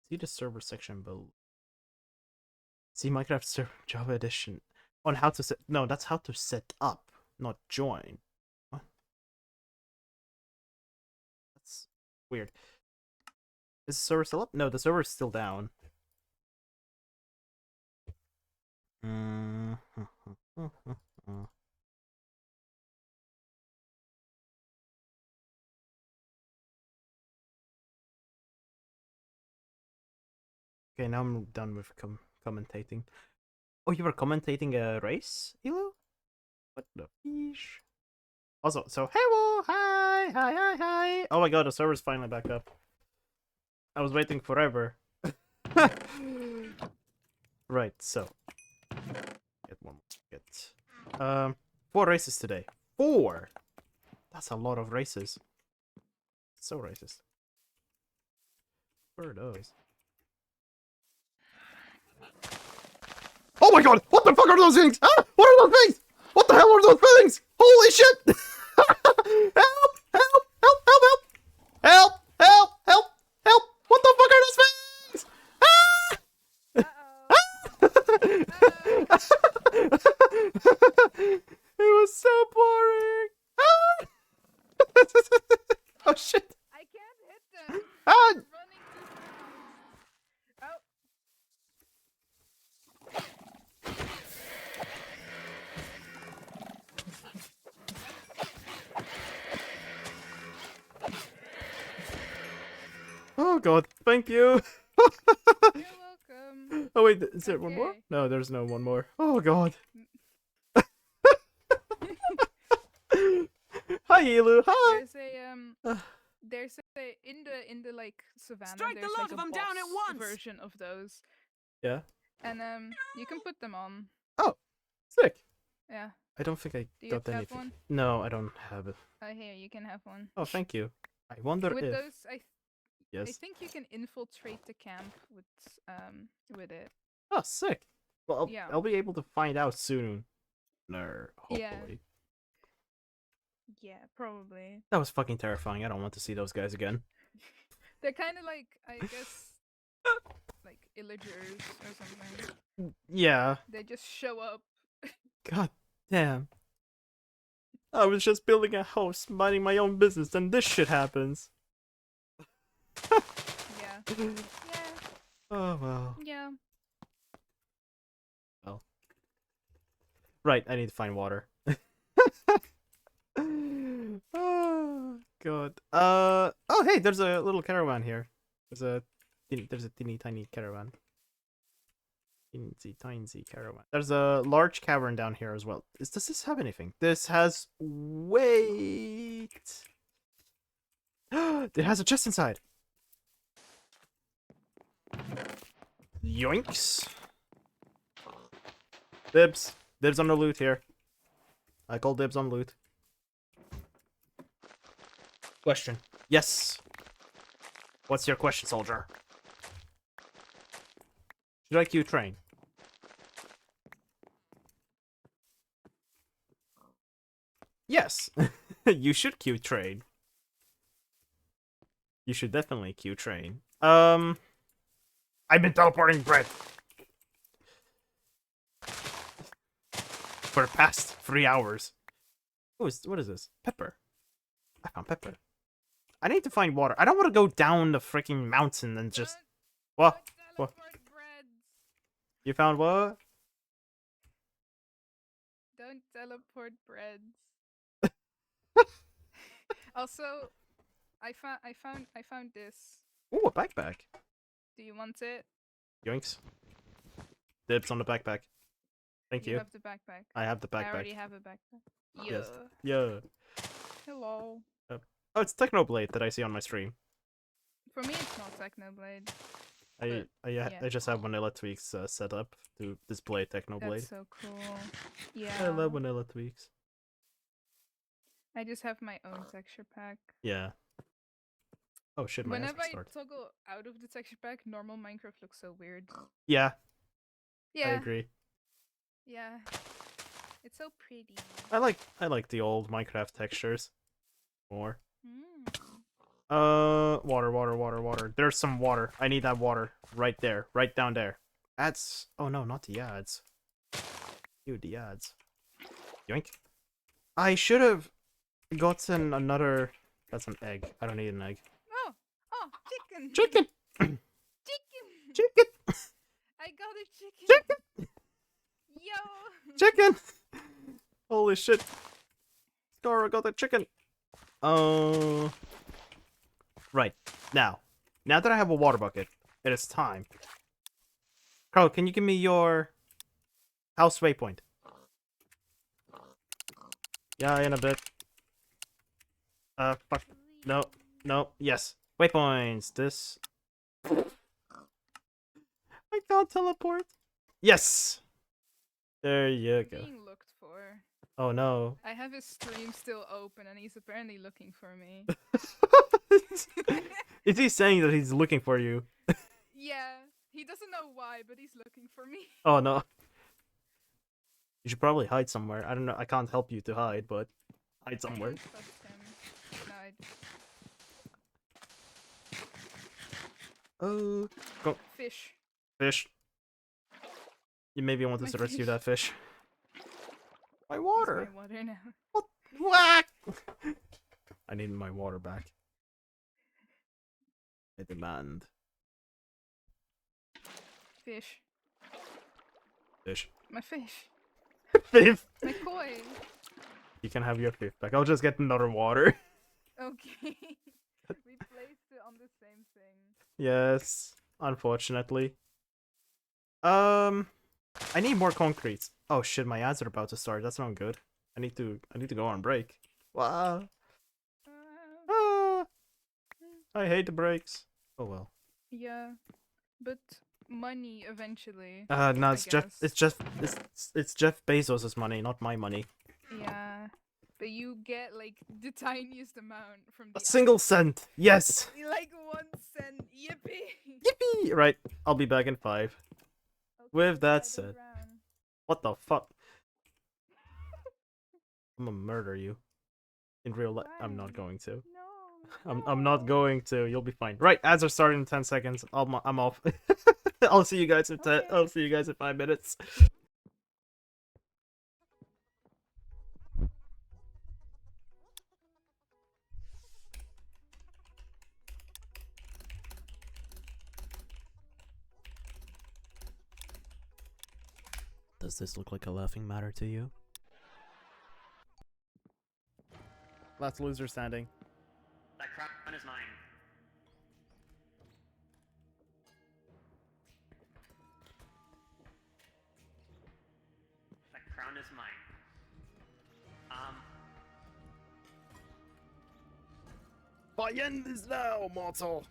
See the server section below. See Minecraft server Java edition on how to set. No, that's how to set up, not join. What? That's weird. Is the server still up? No, the server is still down. Okay, now I'm done with commentating. Oh, you were commentating a race, Elu? What the fish? Also, so hello, hi. Oh my god, the server's finally back up. I was waiting forever. Right, so get one more. Get 4 races today. 4. That's a lot of races. So racist. What are those? Oh my god! What the fuck are those things? Ah! What are those things? What the hell are those things? Holy shit! Help! Help! Help! Help! Help! Help! Help! Help! Help! What the fuck are those things? It was so boring. Oh shit! I can't hit them. Ah! They're running too fast. Oh. Oh god, thank you. You're welcome. Oh wait, is there one more? Okay. No, there's no one more. Oh god. Hi Elu, hi. There's a in the like savannah. Strike the there's lot like of a 'em down at boss once! version of those, Yeah. and you can put them on. Oh, sick. Yeah. I don't think I Do you got have anything. one? No, I don't have it. Here, you can have one. Oh, thank you. I wonder With if those, I yes. think you can infiltrate the camp with it. Oh, sick. Well, Yeah. I'll be able to find out soon. No, Yeah. hopefully. Yeah, probably. That was fucking terrifying. I don't want to see those guys again. They're kind of like, I guess, like illagers or something. Yeah. They just show up. God damn. I was just building a house, minding my own business, and this shit happens. Yeah. Yeah. Oh well. Yeah. Well. Right, I need to find water. Oh god. Oh hey, there's a little caravan here. There's a teeny tiny caravan. Teensy tiny caravan. There's a large cavern down here as well. Does this have anything? This has wait. It has a chest inside. Yoinks. Dibs. Dibs on the loot here. I call dibs on loot. Question. Yes. What's your question, soldier? Should I queue train? Yes. You should queue train. You should definitely queue train. I've been teleporting bread for the past 3 hours. What is this? Pepper. I found pepper. I need to find water. I don't want to go down the freaking mountain and just... What? What? Teleport breads. You found what? Don't teleport breads. Also, I found this. Ooh, a backpack. Do you want it? Yoinks. Dibs on the backpack. Thank you. You have the backpack. I have the I backpack. already have a backpack. Yeah. Yes. Yeah. Hello. Oh, it's Technoblade that I see on my stream. For me, it's not Technoblade. I just have vanilla tweaks set up to display Technoblade. That's so cool. Yeah. I love vanilla tweaks. I just have my own texture pack. Yeah. Oh shit, my Whenever I start. toggle out of the texture pack, normal Minecraft looks so weird. Yeah, Yeah. I agree. Yeah. It's so pretty. I like the old Minecraft textures more. Mm. Water. There's some water. I need that water right there, right down there. That's oh no, not the ads. Dude, the ads. Yoink. I should have gotten another. That's an egg. I don't need an egg. Oh, chicken. Chicken. Chicken. Chicken. I got a chicken. Chicken. Yo. Chicken. Holy shit. Scar got a chicken. Right. Now that I have a water bucket, it is time Carl, can you give me your house waypoint? Yeah, in a bit. Fuck. No, no, yes. Waypoints. This. I can't teleport. Yes! There you go. Being looked for. Oh no. I have his stream still open and he's apparently looking for me. Is he saying that he's looking for you? Yeah, he doesn't know why, but he's looking for me. Oh no. You should probably hide somewhere. I don't know. I can't help you to hide, but hide somewhere. I trust him. No, Oh, go fish. fish. You maybe want us My to rescue fish. that fish. My He's water. my water now. What? Whack! I need my water back. I demand Fish. fish. My fish. Fifth. My koi. You can have your fifth back. I'll just get another water. Okay. We placed it on the same thing. Yes, unfortunately. I need more concrete. Oh shit, my ads are about to start. That's not good. I need to go on break. Wow. Ah, I hate the breaks. Oh well. Yeah, but money eventually. No, I it's guess. it's Jeff Bezos's money, not my money. Yeah, but you get like the tiniest amount from the A single cent. Yes. like 1 cent. Yippee! Yippee! Right. I'll be back in 5. Okay, With that slide said, around. what the fuck? I'm gonna murder you. In real life, I'm not Fine. going to. No. I'm not going to. You'll be fine. Right, ads are starting in 10 seconds. I'm off. I'll see you guys in Okay. I'll see you guys in 5 minutes. Does this look like a laughing matter to you? Last loser standing. That crown is mine. That crown is mine. My end is now, mortal.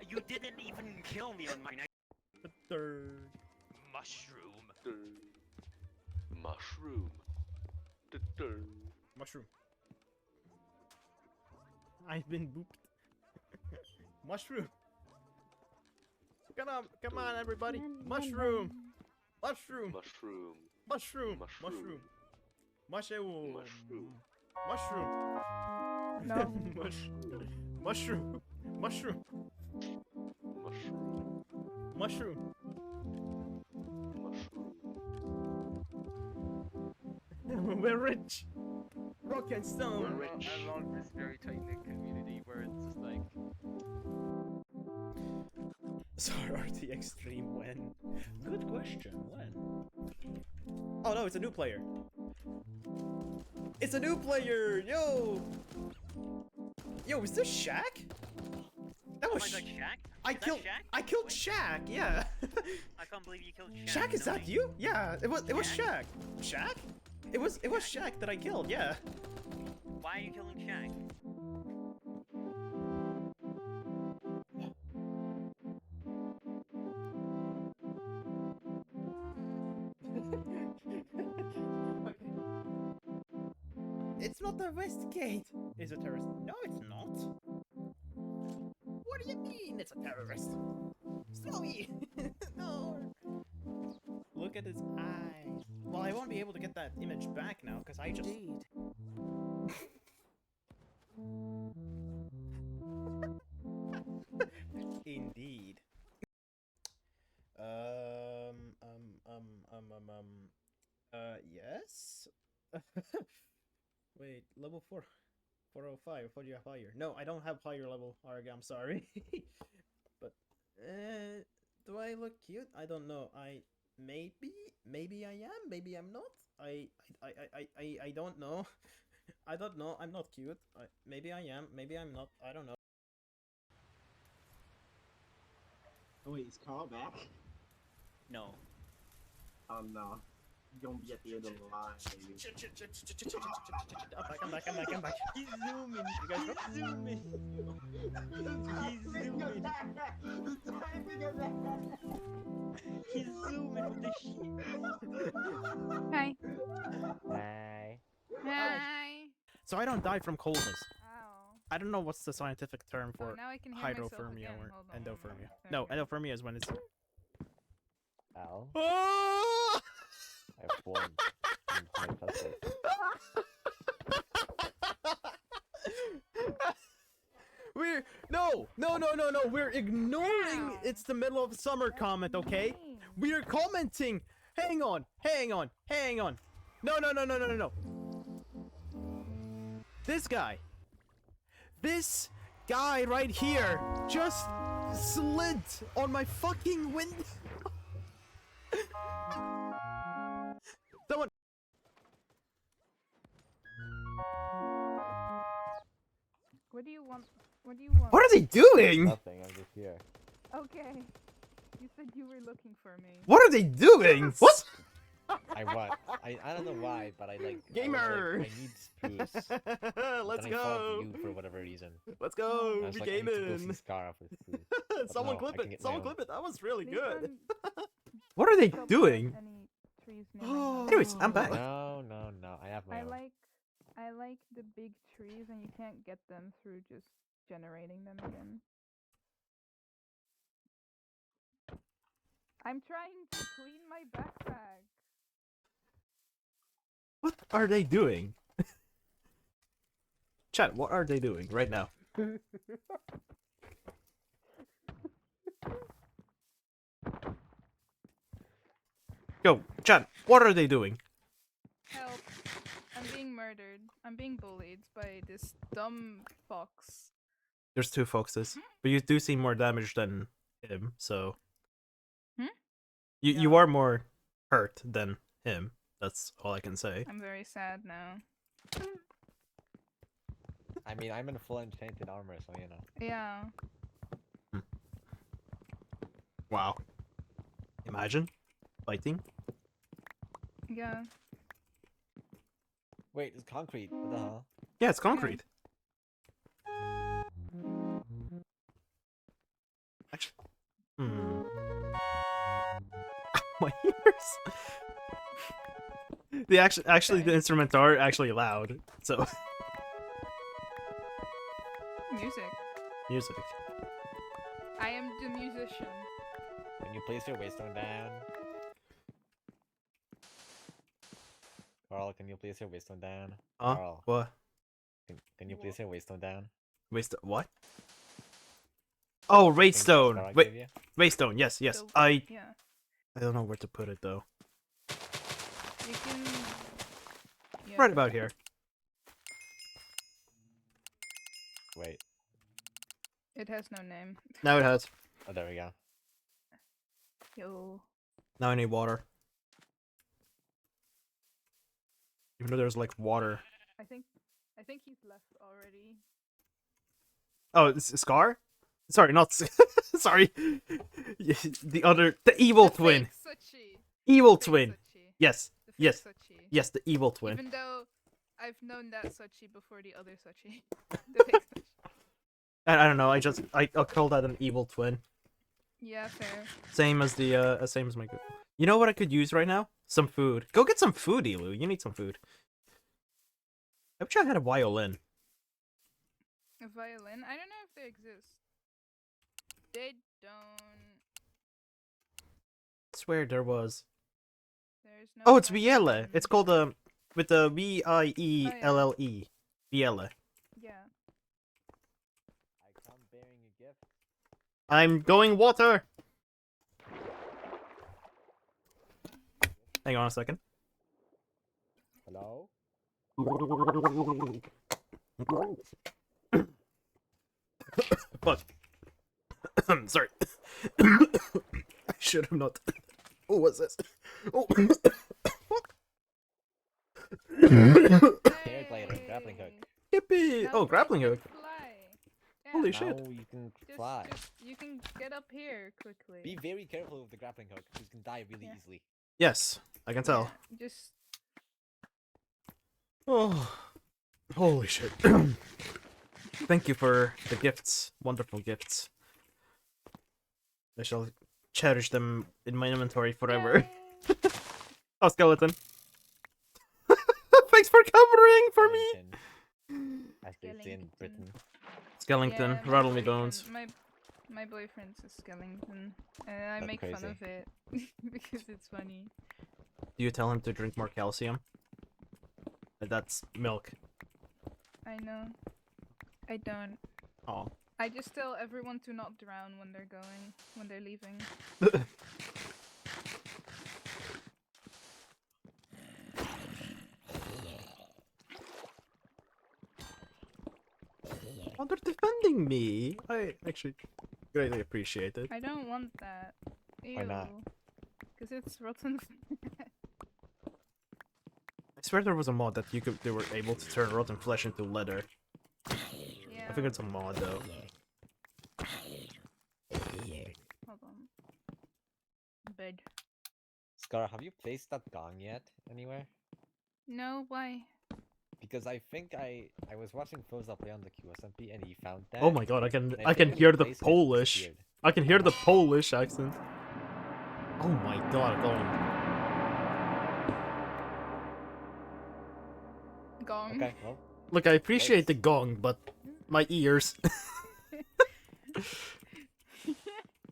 You didn't even kill me on my night. Mushroom. Mushroom. Mushroom. I've been booped. Mushroom. Come on, everybody. Mushroom. Mushroom. Mushroom. Mushroom. Mushroom. Mushroom. Mushroom. Mushroom. No. Mushroom. Mushroom. Mushroom. Mushroom. Mushroom. We're rich. Rock and stone. We're rich. I love this very tight knit community where it's just like. Sorry, RTX stream when? Good question. When? Oh no, it's a new player. It's a new player. Yo. Yo, is this Shaq? That Oh was. my god, Shaq? I Is that killed. Shaq? I killed Wait, Shaq. Yeah. I can't believe you killed Shaq. Shaq, is No that way. you? Yeah. It was Shaq? Shaq. Shaq? It was Shaq that I killed. Yeah. Why are you killing Shaq? It's not the West Gate. Is a terrorist? No, it's not. What do you mean it's a terrorist? Snowy! No. Look at his eyes. Well, I won't be able to get that image back now because I just. Indeed. Yes? Wait, level 4. 405, what do you have higher? No, I don't have higher level, Arg, I'm sorry. But, do I look cute? I don't know. Maybe I am, maybe I'm not. I don't know. I don't know. I'm not cute. Maybe I am. Maybe I'm not. I don't know. Oh, wait, is Carl back? No. Oh no. You're gonna be at the end of the line, baby. I'm back. He's zooming. You guys stop zooming. He's zooming. He's zooming with the shit. Hi. Hi. Hi. So I don't die from coldness. Ow. I don't know what's the scientific term Oh, for now I can hear myself hydrothermia again. or Hold on, hold on. endothermia. There No, we go. endothermia is when it's. Al, Oh! I have one. We're no. We're ignoring Ow. it's the middle of summer comment, okay? Mean. We're commenting. Hang on. No. This guy right here just slid on my fucking window. Someone. What do you want? What do you want? What are they doing? Nothing, I'm just here. Okay. You said you were looking for me. What are they doing? What? I what? I don't know why, but I like Gamer! I need spruce. Let's Then I thought go. of you for whatever reason. Let's I go. was We like, I need to go see gaming. Scar for spruce. But Someone no, clip I can it. get my Someone own. clip it. That was really Please good. don't- What are they don't plant doing? Any trees near my house. Anyways, I'm back. No. I have my I own. like the big trees, and you can't get them through just generating them again. I'm trying to clean my backpack. What are they doing? Chat, what are they doing right now? Yo, chat, what are they doing? Help! I'm being murdered. I'm being bullied by this dumb fox. There's two foxes, but you do see more damage than him, so Hmm? you are more hurt than him. That's all I can say. I'm very sad now. I mean, I'm in full enchanted armor, so you know. Yeah. Wow. Imagine fighting. Yeah. Wait, it's concrete. What the hell? Yeah, it's concrete. Actually, my ears. The actually the instruments are actually loud. So Music. music. I am the musician. Can you place your waystone down? Carl, can you place your waystone down? Huh? Carl, What? can you place your waystone down? Waste what? Oh, Thing Scar Raidstone. I Wait, gave you? Raidstone. Yes. So, I Yeah. don't know where to put it though. You can. Yeah. Right about here. Wait. It has no name. Now it has. Oh, there we go. Yo. Now I need water. Even though there's like water. I think he's left already. Oh, it's Scar? Sorry, not sorry. The evil The twin. fake Suchy. Evil Fake twin. Suchy. Yes. The fake Yes. Suchy. Yes, the evil twin. Even though I've known that Suchy before the other Suchy. The fake Suchy. I don't know. I'll call that an evil twin. Yeah, fair. Same as the same as my good. You know what I could use right now? Some food. Go get some food, Elu. You need some food. I wish I had a violin. A violin? I don't know if they exist. They don't. I swear there was. There's no. Oh, it's violin. Vielle. It's called with the Vielle. Vielle. Yeah. I come bearing a gift. I'm going water. Hang on a second. Hello? Fuck. Sorry. I should have not. Oh, what's this? Oh. Fuck. Here, later. Hey. grappling hook. Yippee! Now Oh, you grappling can hook. Fly. Yeah, Holy Now shit. you can just, fly. you can get up here quickly. Be very careful with the grappling hook, because you can die really Yeah. easily. Yes, I can tell. Yeah, just Oh, holy shit. Thank you for the gifts. Wonderful gifts. I shall cherish them in my inventory forever. Yay! Oh, skeleton. Thanks for covering for me! Skellington, as they say in Britain. Skellington, Yeah, my rattle me boyfriend- bones. My boyfriend's a skeleton, and I That's make fun crazy. of it because it's funny. Do you tell him to drink more calcium? That's milk. I know. I don't. Oh. I just tell everyone to not drown when they're leaving. Oh, they're defending me! I actually greatly appreciate it. I don't want that. Ew. Why not? Because it's rotten. I swear there was a mod that they were able to turn rotten flesh into leather. Yeah. I think it's a mod though. Hold on. Bed. Scar, have you placed that gong yet anywhere? No, why? Because I think I was watching Foza play on the QSMP and he found that. Oh my god, I can and I can think hear when the he placed it, it Polish. disappeared. I can hear the Polish accent. Oh my god, gong. Gong. Okay, well, Look, I appreciate the gong, but my ears.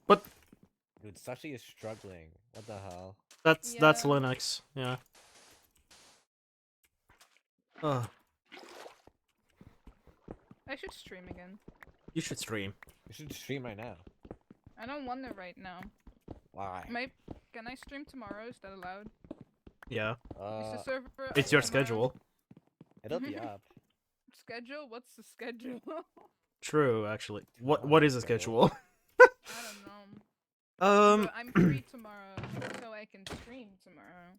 But dude, Sushi is struggling. What the hell? that's Yeah. Linux, yeah. Ugh, I should stream again. you should stream. You should stream right now. I don't want to right now. Why? Can I stream tomorrow? Is that allowed? Yeah, Is the server it's up your tomorrow? schedule. It'll be up. Schedule? What's the schedule? True, actually. What is a schedule? I don't know. But I'm free tomorrow, so I can stream tomorrow.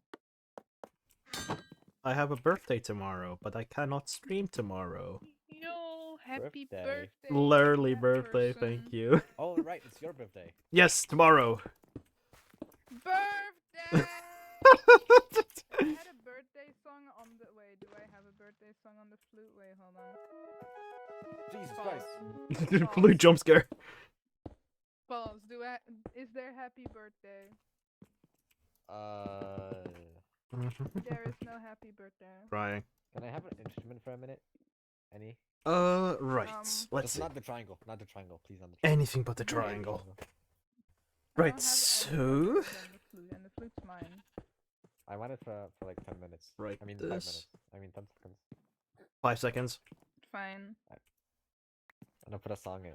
I have a birthday tomorrow, but I cannot stream tomorrow. Yo, happy Birthday. birthday. Literally that birthday, person. thank you. Oh right, it's your birthday. Yes, tomorrow. Birthday! I had a birthday song on the. Wait, do I have a birthday song on the flute? Wait, hold on. Jesus Pause. Christ. Blue jump scare. Pause. Is there happy birthday? There is no happy birthday. Crying. Can I have an instrument for a minute? Any? Right. Um, Let's Just see. not the triangle. Not the triangle, please. On the triangle. Anything but the triangle. I Right, don't have so- any other than the flute, and the flute's mine. I want it for like 10 minutes. Right, I mean 5 this. minutes. I mean 10 seconds. 5 seconds. Fine. And I'll put a song in.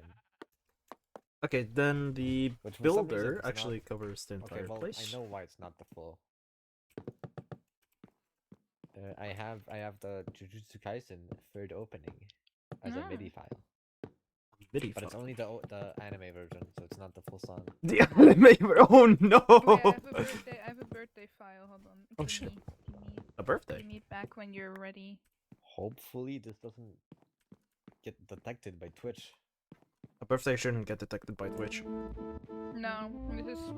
Okay, then the Which for some reason builder it's actually not... covers the Okay, entire well, place. I know why it's not the full. I have the Jujutsu Kaisen third opening as a MIDI file. MIDI But it's file. only the anime version, so it's not the full song. The anime. Oh no! Wait, I have a birthday file. Hold on. Oh, Give shit. me- A birthday. Give me back when you're ready. Hopefully this doesn't get detected by Twitch. A birthday shouldn't get detected by Twitch. No, this is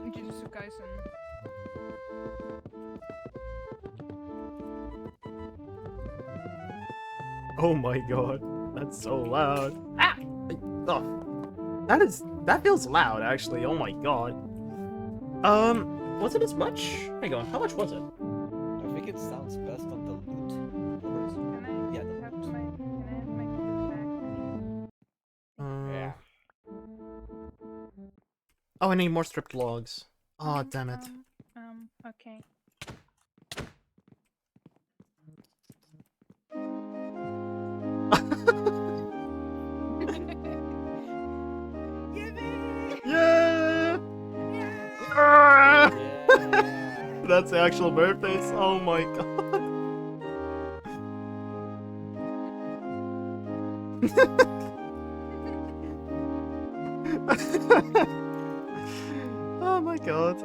Jujutsu Kaisen. Oh my god, that's so loud. Ah! Oh, that feels loud actually. Oh my god. Was it as much? Hang on, how much was it? I think it sounds best on the loot. Can I Yeah, the have loot. can I have my flute back? Yeah. Oh, I need more stripped logs. Oh, damn it. Okay. Yeah! Yeah. That's the actual birthdays. Oh my god. Oh my god.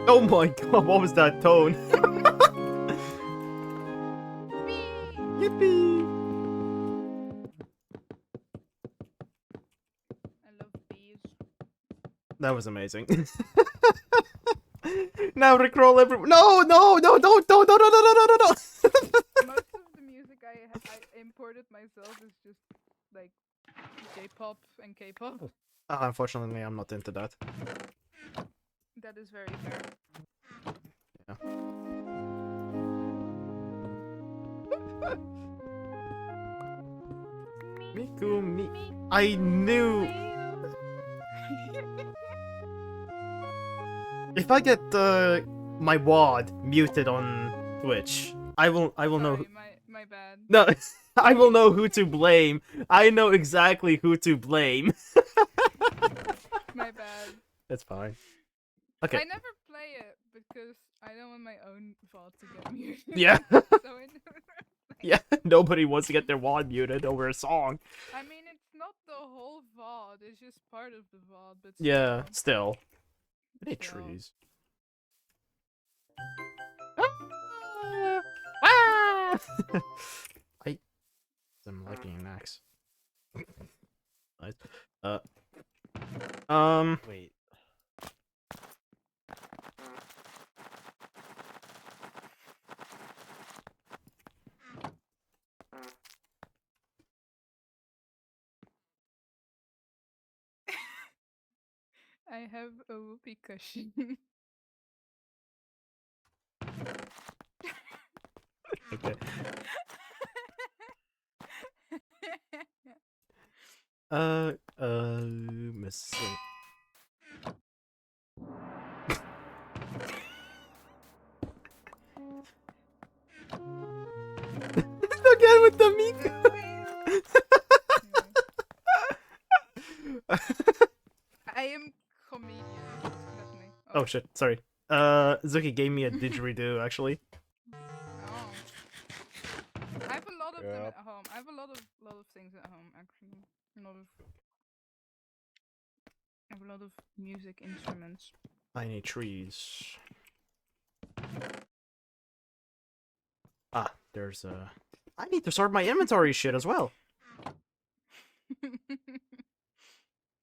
Oh my god, what was that tone? That was amazing. Now Rickroll every. No, no, no, don't, no, no, no, no, no, no, no. Most of the music I imported myself is just like J-pop and K-pop. Unfortunately, I'm not into that. That is very fair. Miku mi. I knew. If I get my WAD muted on Twitch, I will know. Sorry, my bad. No, I will know who to blame. I know exactly who to blame. My bad. That's fine. Okay. I never play it because I don't want my own VOD to get muted. Yeah. So I never play Yeah. Nobody wants to get their WAD muted over a song. I mean, it's not the whole VOD. It's just part of the VOD. But Yeah. still. Still. I need Still. trees. Ah! I'm liking an axe. Nice. Wait. I have a whoopee cushion. Okay. Missing. Again with the Miku. I am comedian. That's me. Oh shit, sorry. Zuki gave me a didgeridoo actually. Oh. I have a lot of them Yep. at home. I have a lot of things at home actually. I have a lot of music instruments. Tiny trees. Ah, there's I need to sort my inventory shit as well.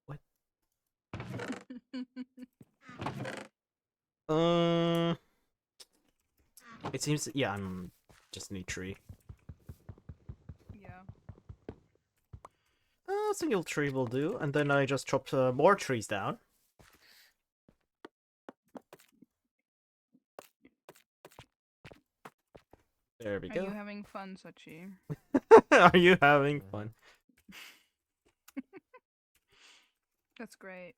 What? It seems, yeah, I'm just need tree. Yeah. A single tree will do, and then I just chop more trees down. There we Are go. you having fun, Suchy? Are you having fun? That's great.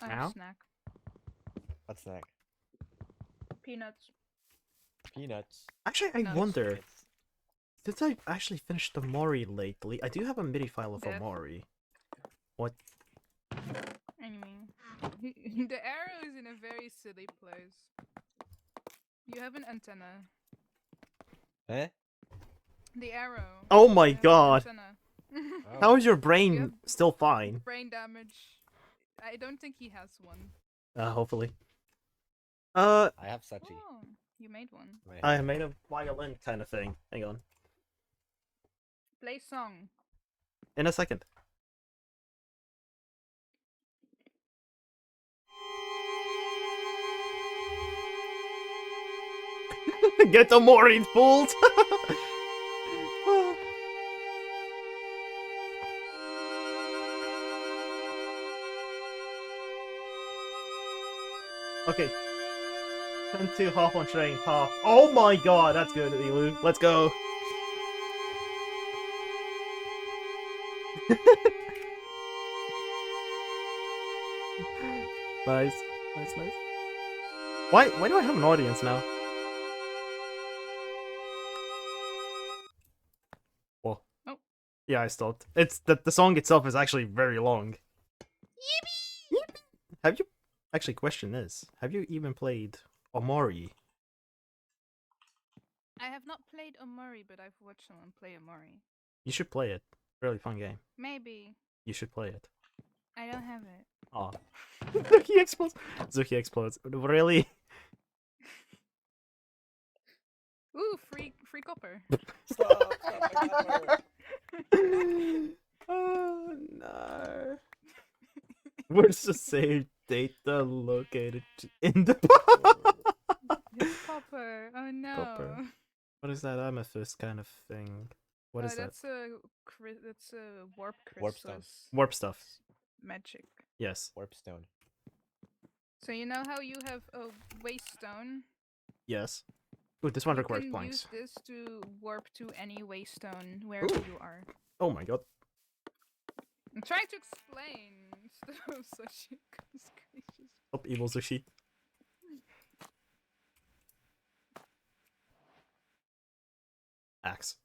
I have Ow. a snack. What snack? Peanuts. Peanuts. Actually, I Nuts. wonder, It's- since I've actually finished the Mori lately, I do have a MIDI file of Death. Mori. What? Anyway, the arrow is in a very silly place. You have an antenna. Eh? The arrow. Oh my You have an god! antenna. How is your You brain have still fine? brain damage. I don't think he has one. Hopefully. I have Suchy. Oh, you made one. I made a violin kind of thing. Hang on. Play song. In a second. Get the Mori fooled! Okay. 10 to half on train, half. Oh my god, that's good, Elu. Let's go. Nice. Nice, nice. Why do I have an audience now? Whoa. Oh. Yeah, I stopped. It's the song itself is actually very long. Yippee! Have you actually, question is, have you even played Omori? I have not played Omori, but I've watched someone play Omori. You should play it. Really fun game. Maybe. You should play it. I don't have it. Aw. Zuki explodes. Zuki explodes. Really? Ooh, free copper. Stop! Stop! I got her. Oh no. Where's the save data located in the It's copper. Oh no. Copper. What is that amethyst kind of thing? What is that? That's a warp Warp stone. crystals Warp stuff. magic. Yes. Warp stone. So you know how you have a waste stone? Yes. Ooh, this one You requires can planks. use this to warp to any waste stone Ooh. wherever you are. Oh my god. I'm trying to explain stuff, Sushi. Goodness gracious. Stop, evil Sushi. Axe.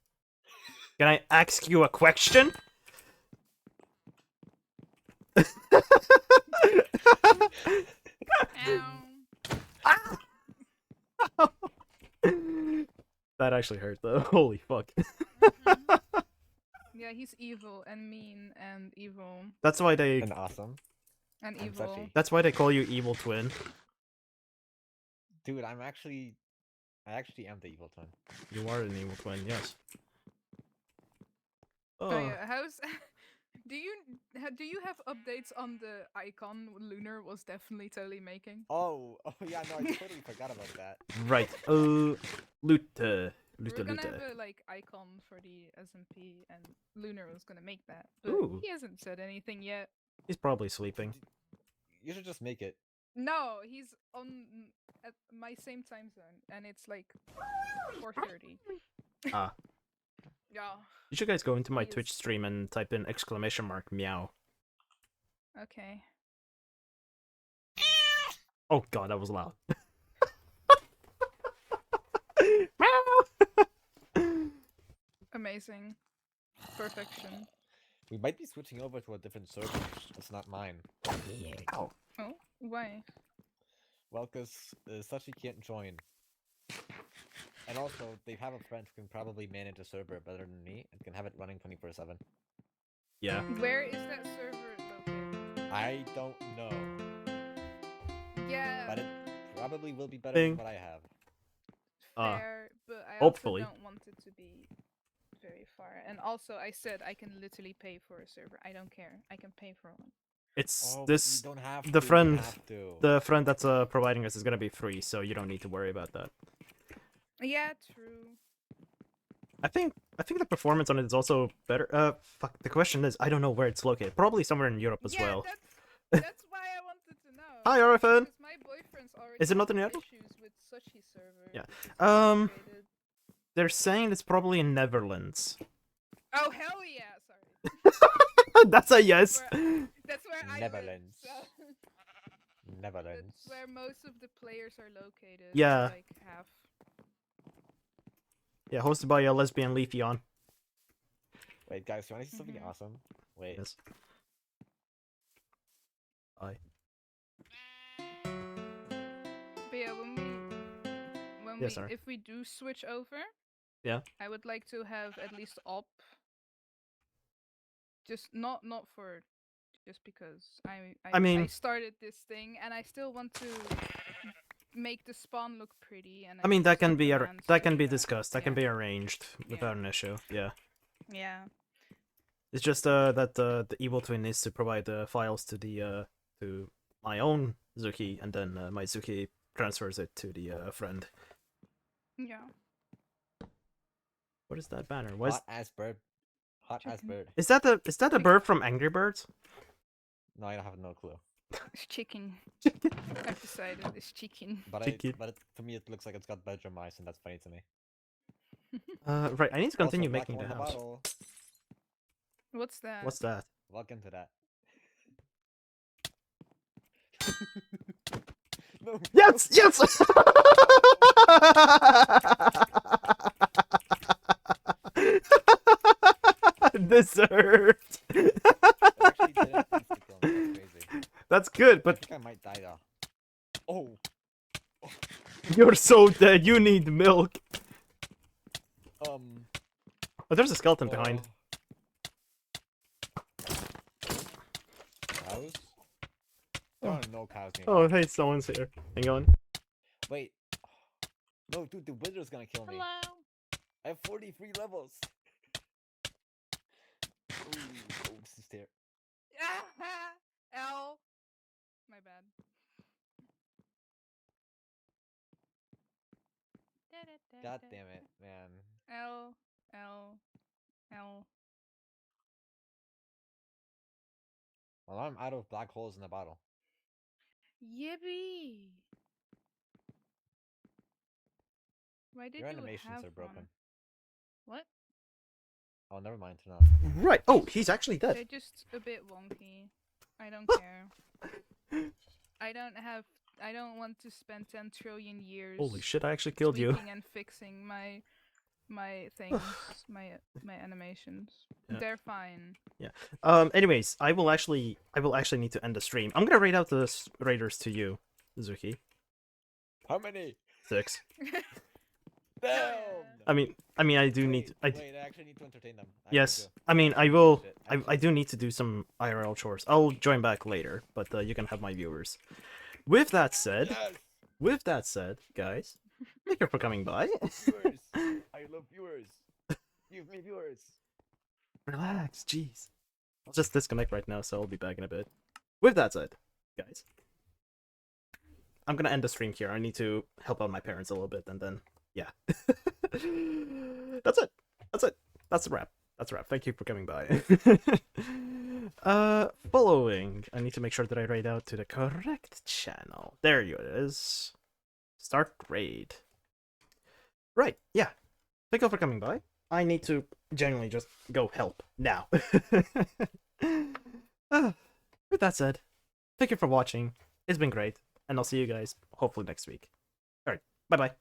Can I ask you a question? Ow. That actually hurt though. Holy fuck. Yeah, he's evil and mean and evil That's why they. And awesome. and I'm evil. Sushi. That's why they call you evil twin. Dude, I actually am the evil twin. You are an evil twin. Yes. Oh yeah, how's do you have updates on the icon Lunar was definitely totally making? Oh yeah, no, I totally forgot about that. Right. Loot. We're Loot. gonna have a like icon for the SMP, and Lunar was gonna make that, but Ooh. he hasn't said anything yet. He's probably sleeping. You should just make it. No, he's on at my same time zone, and it's like 4:30. Ah. Yeah. You should guys go into my He is- Twitch stream and type in !! meow. Okay. Oh god, that was loud. Amazing. Perfection. We might be switching over to a different server. It's not mine. Ow. Oh, why? Well, because Sushi can't join. And also, they have a friend who can probably manage a server better than me and can have it running 24/7. Yeah. Where is that server located? I don't know, Yeah. but it probably will be better Bing. than what I have. Fair, but I hopefully. also don't want it to be very far. And also, I said I can literally pay for a server. I don't care. I can pay for one. It's Oh, but this. you don't have the to, you friend- have to. The friend that's providing us is gonna be free, so you don't need to worry about that. Yeah, true. I think the performance on it is also better. Fuck. The question is, I don't know where it's located. Probably somewhere in Europe as yeah, well. that's why I wanted to know. Hi, Arifan. Because my boyfriend's already Is it not in had Europe? issues with Sushi server. Yeah. because it's complicated. They're saying it's probably in Netherlands. Oh hell yeah! Sorry. That's a yes. That's where I live, Netherlands. so Netherlands. that's where most of the players are located. Yeah. Like half. Yeah, hosted by a lesbian Leafeon. Wait, guys, you want to see something awesome? Wait. Yes. Bye. But yeah, Yeah, sorry. if we do switch over, Yeah. I would like to have at least op. Just not for, just because I mean- I started this thing and I still want to make the spawn look pretty. And I mean, need that can some be commands that to can do be that. discussed. That can Yeah. be arranged without an issue. Yeah. Yeah. It's just that the evil twin needs to provide the files to the to my own Zuki, and then my Zuki transfers it to the friend. Yeah. What is that banner? What is, Hot ass bird. Hot ass Chicken. bird. is that a bird from Angry Birds? No, I have no clue. It's chicken. I've decided it's chicken. But Chicken. to me it looks like it's got Belgian mice, and that's funny to me. Right. I need to continue Also, black making hole the in house. bottle. What's that? What's that? Welcome to that. No. Yes! Yes! Deserved! That actually didn't insta-kill me, that's crazy. That's good, I but think I might die though. Oh. you're so dead, you need milk. Oh, Oh, there's a skeleton behind. House? no cows nearby. Oh, hey, someone's here. Hang on. Wait. No, dude, the wizard's gonna kill me. Hello. I have 43 levels. Ooh, oh, this is terrible. L. My bad. God damn it, man. L. L. L. Well, I'm out of black holes in the bottle. Yippee! Why did Your you animations have are broken. One? What? Oh, never mind. Turn off. Right. Oh, he's actually dead. They're just a bit wonky. I don't care. I don't want to spend 10 trillion years. Holy shit! I actually killed you. tweaking and fixing my things, my animations. Yeah. They're fine. Yeah. Anyways, I will actually need to end the stream. I'm gonna raid out the raiders to you, Zuki. How many? 6. Damn! I mean, I do need. Wait, I actually need to entertain them. Yes. I mean, I will. Shit, I do need to do some IRL chores. I'll join back later, but you can have my viewers. With that said, guys, thank you for coming by. Viewers. I love viewers. Give me viewers. Relax, jeez. I'll just disconnect right now, so I'll be back in a bit. With that said, guys, I'm gonna end the stream here. I need to help out my parents a little bit, and then, yeah. That's it. That's a wrap. Thank you for coming by. Following, I need to make sure that I raid out to the correct channel. There it is. Start raid. Right, yeah. Thank you for coming by. I need to genuinely just go help now. With that said, thank you for watching. It's been great, and I'll see you guys hopefully next week. Alright, bye-bye.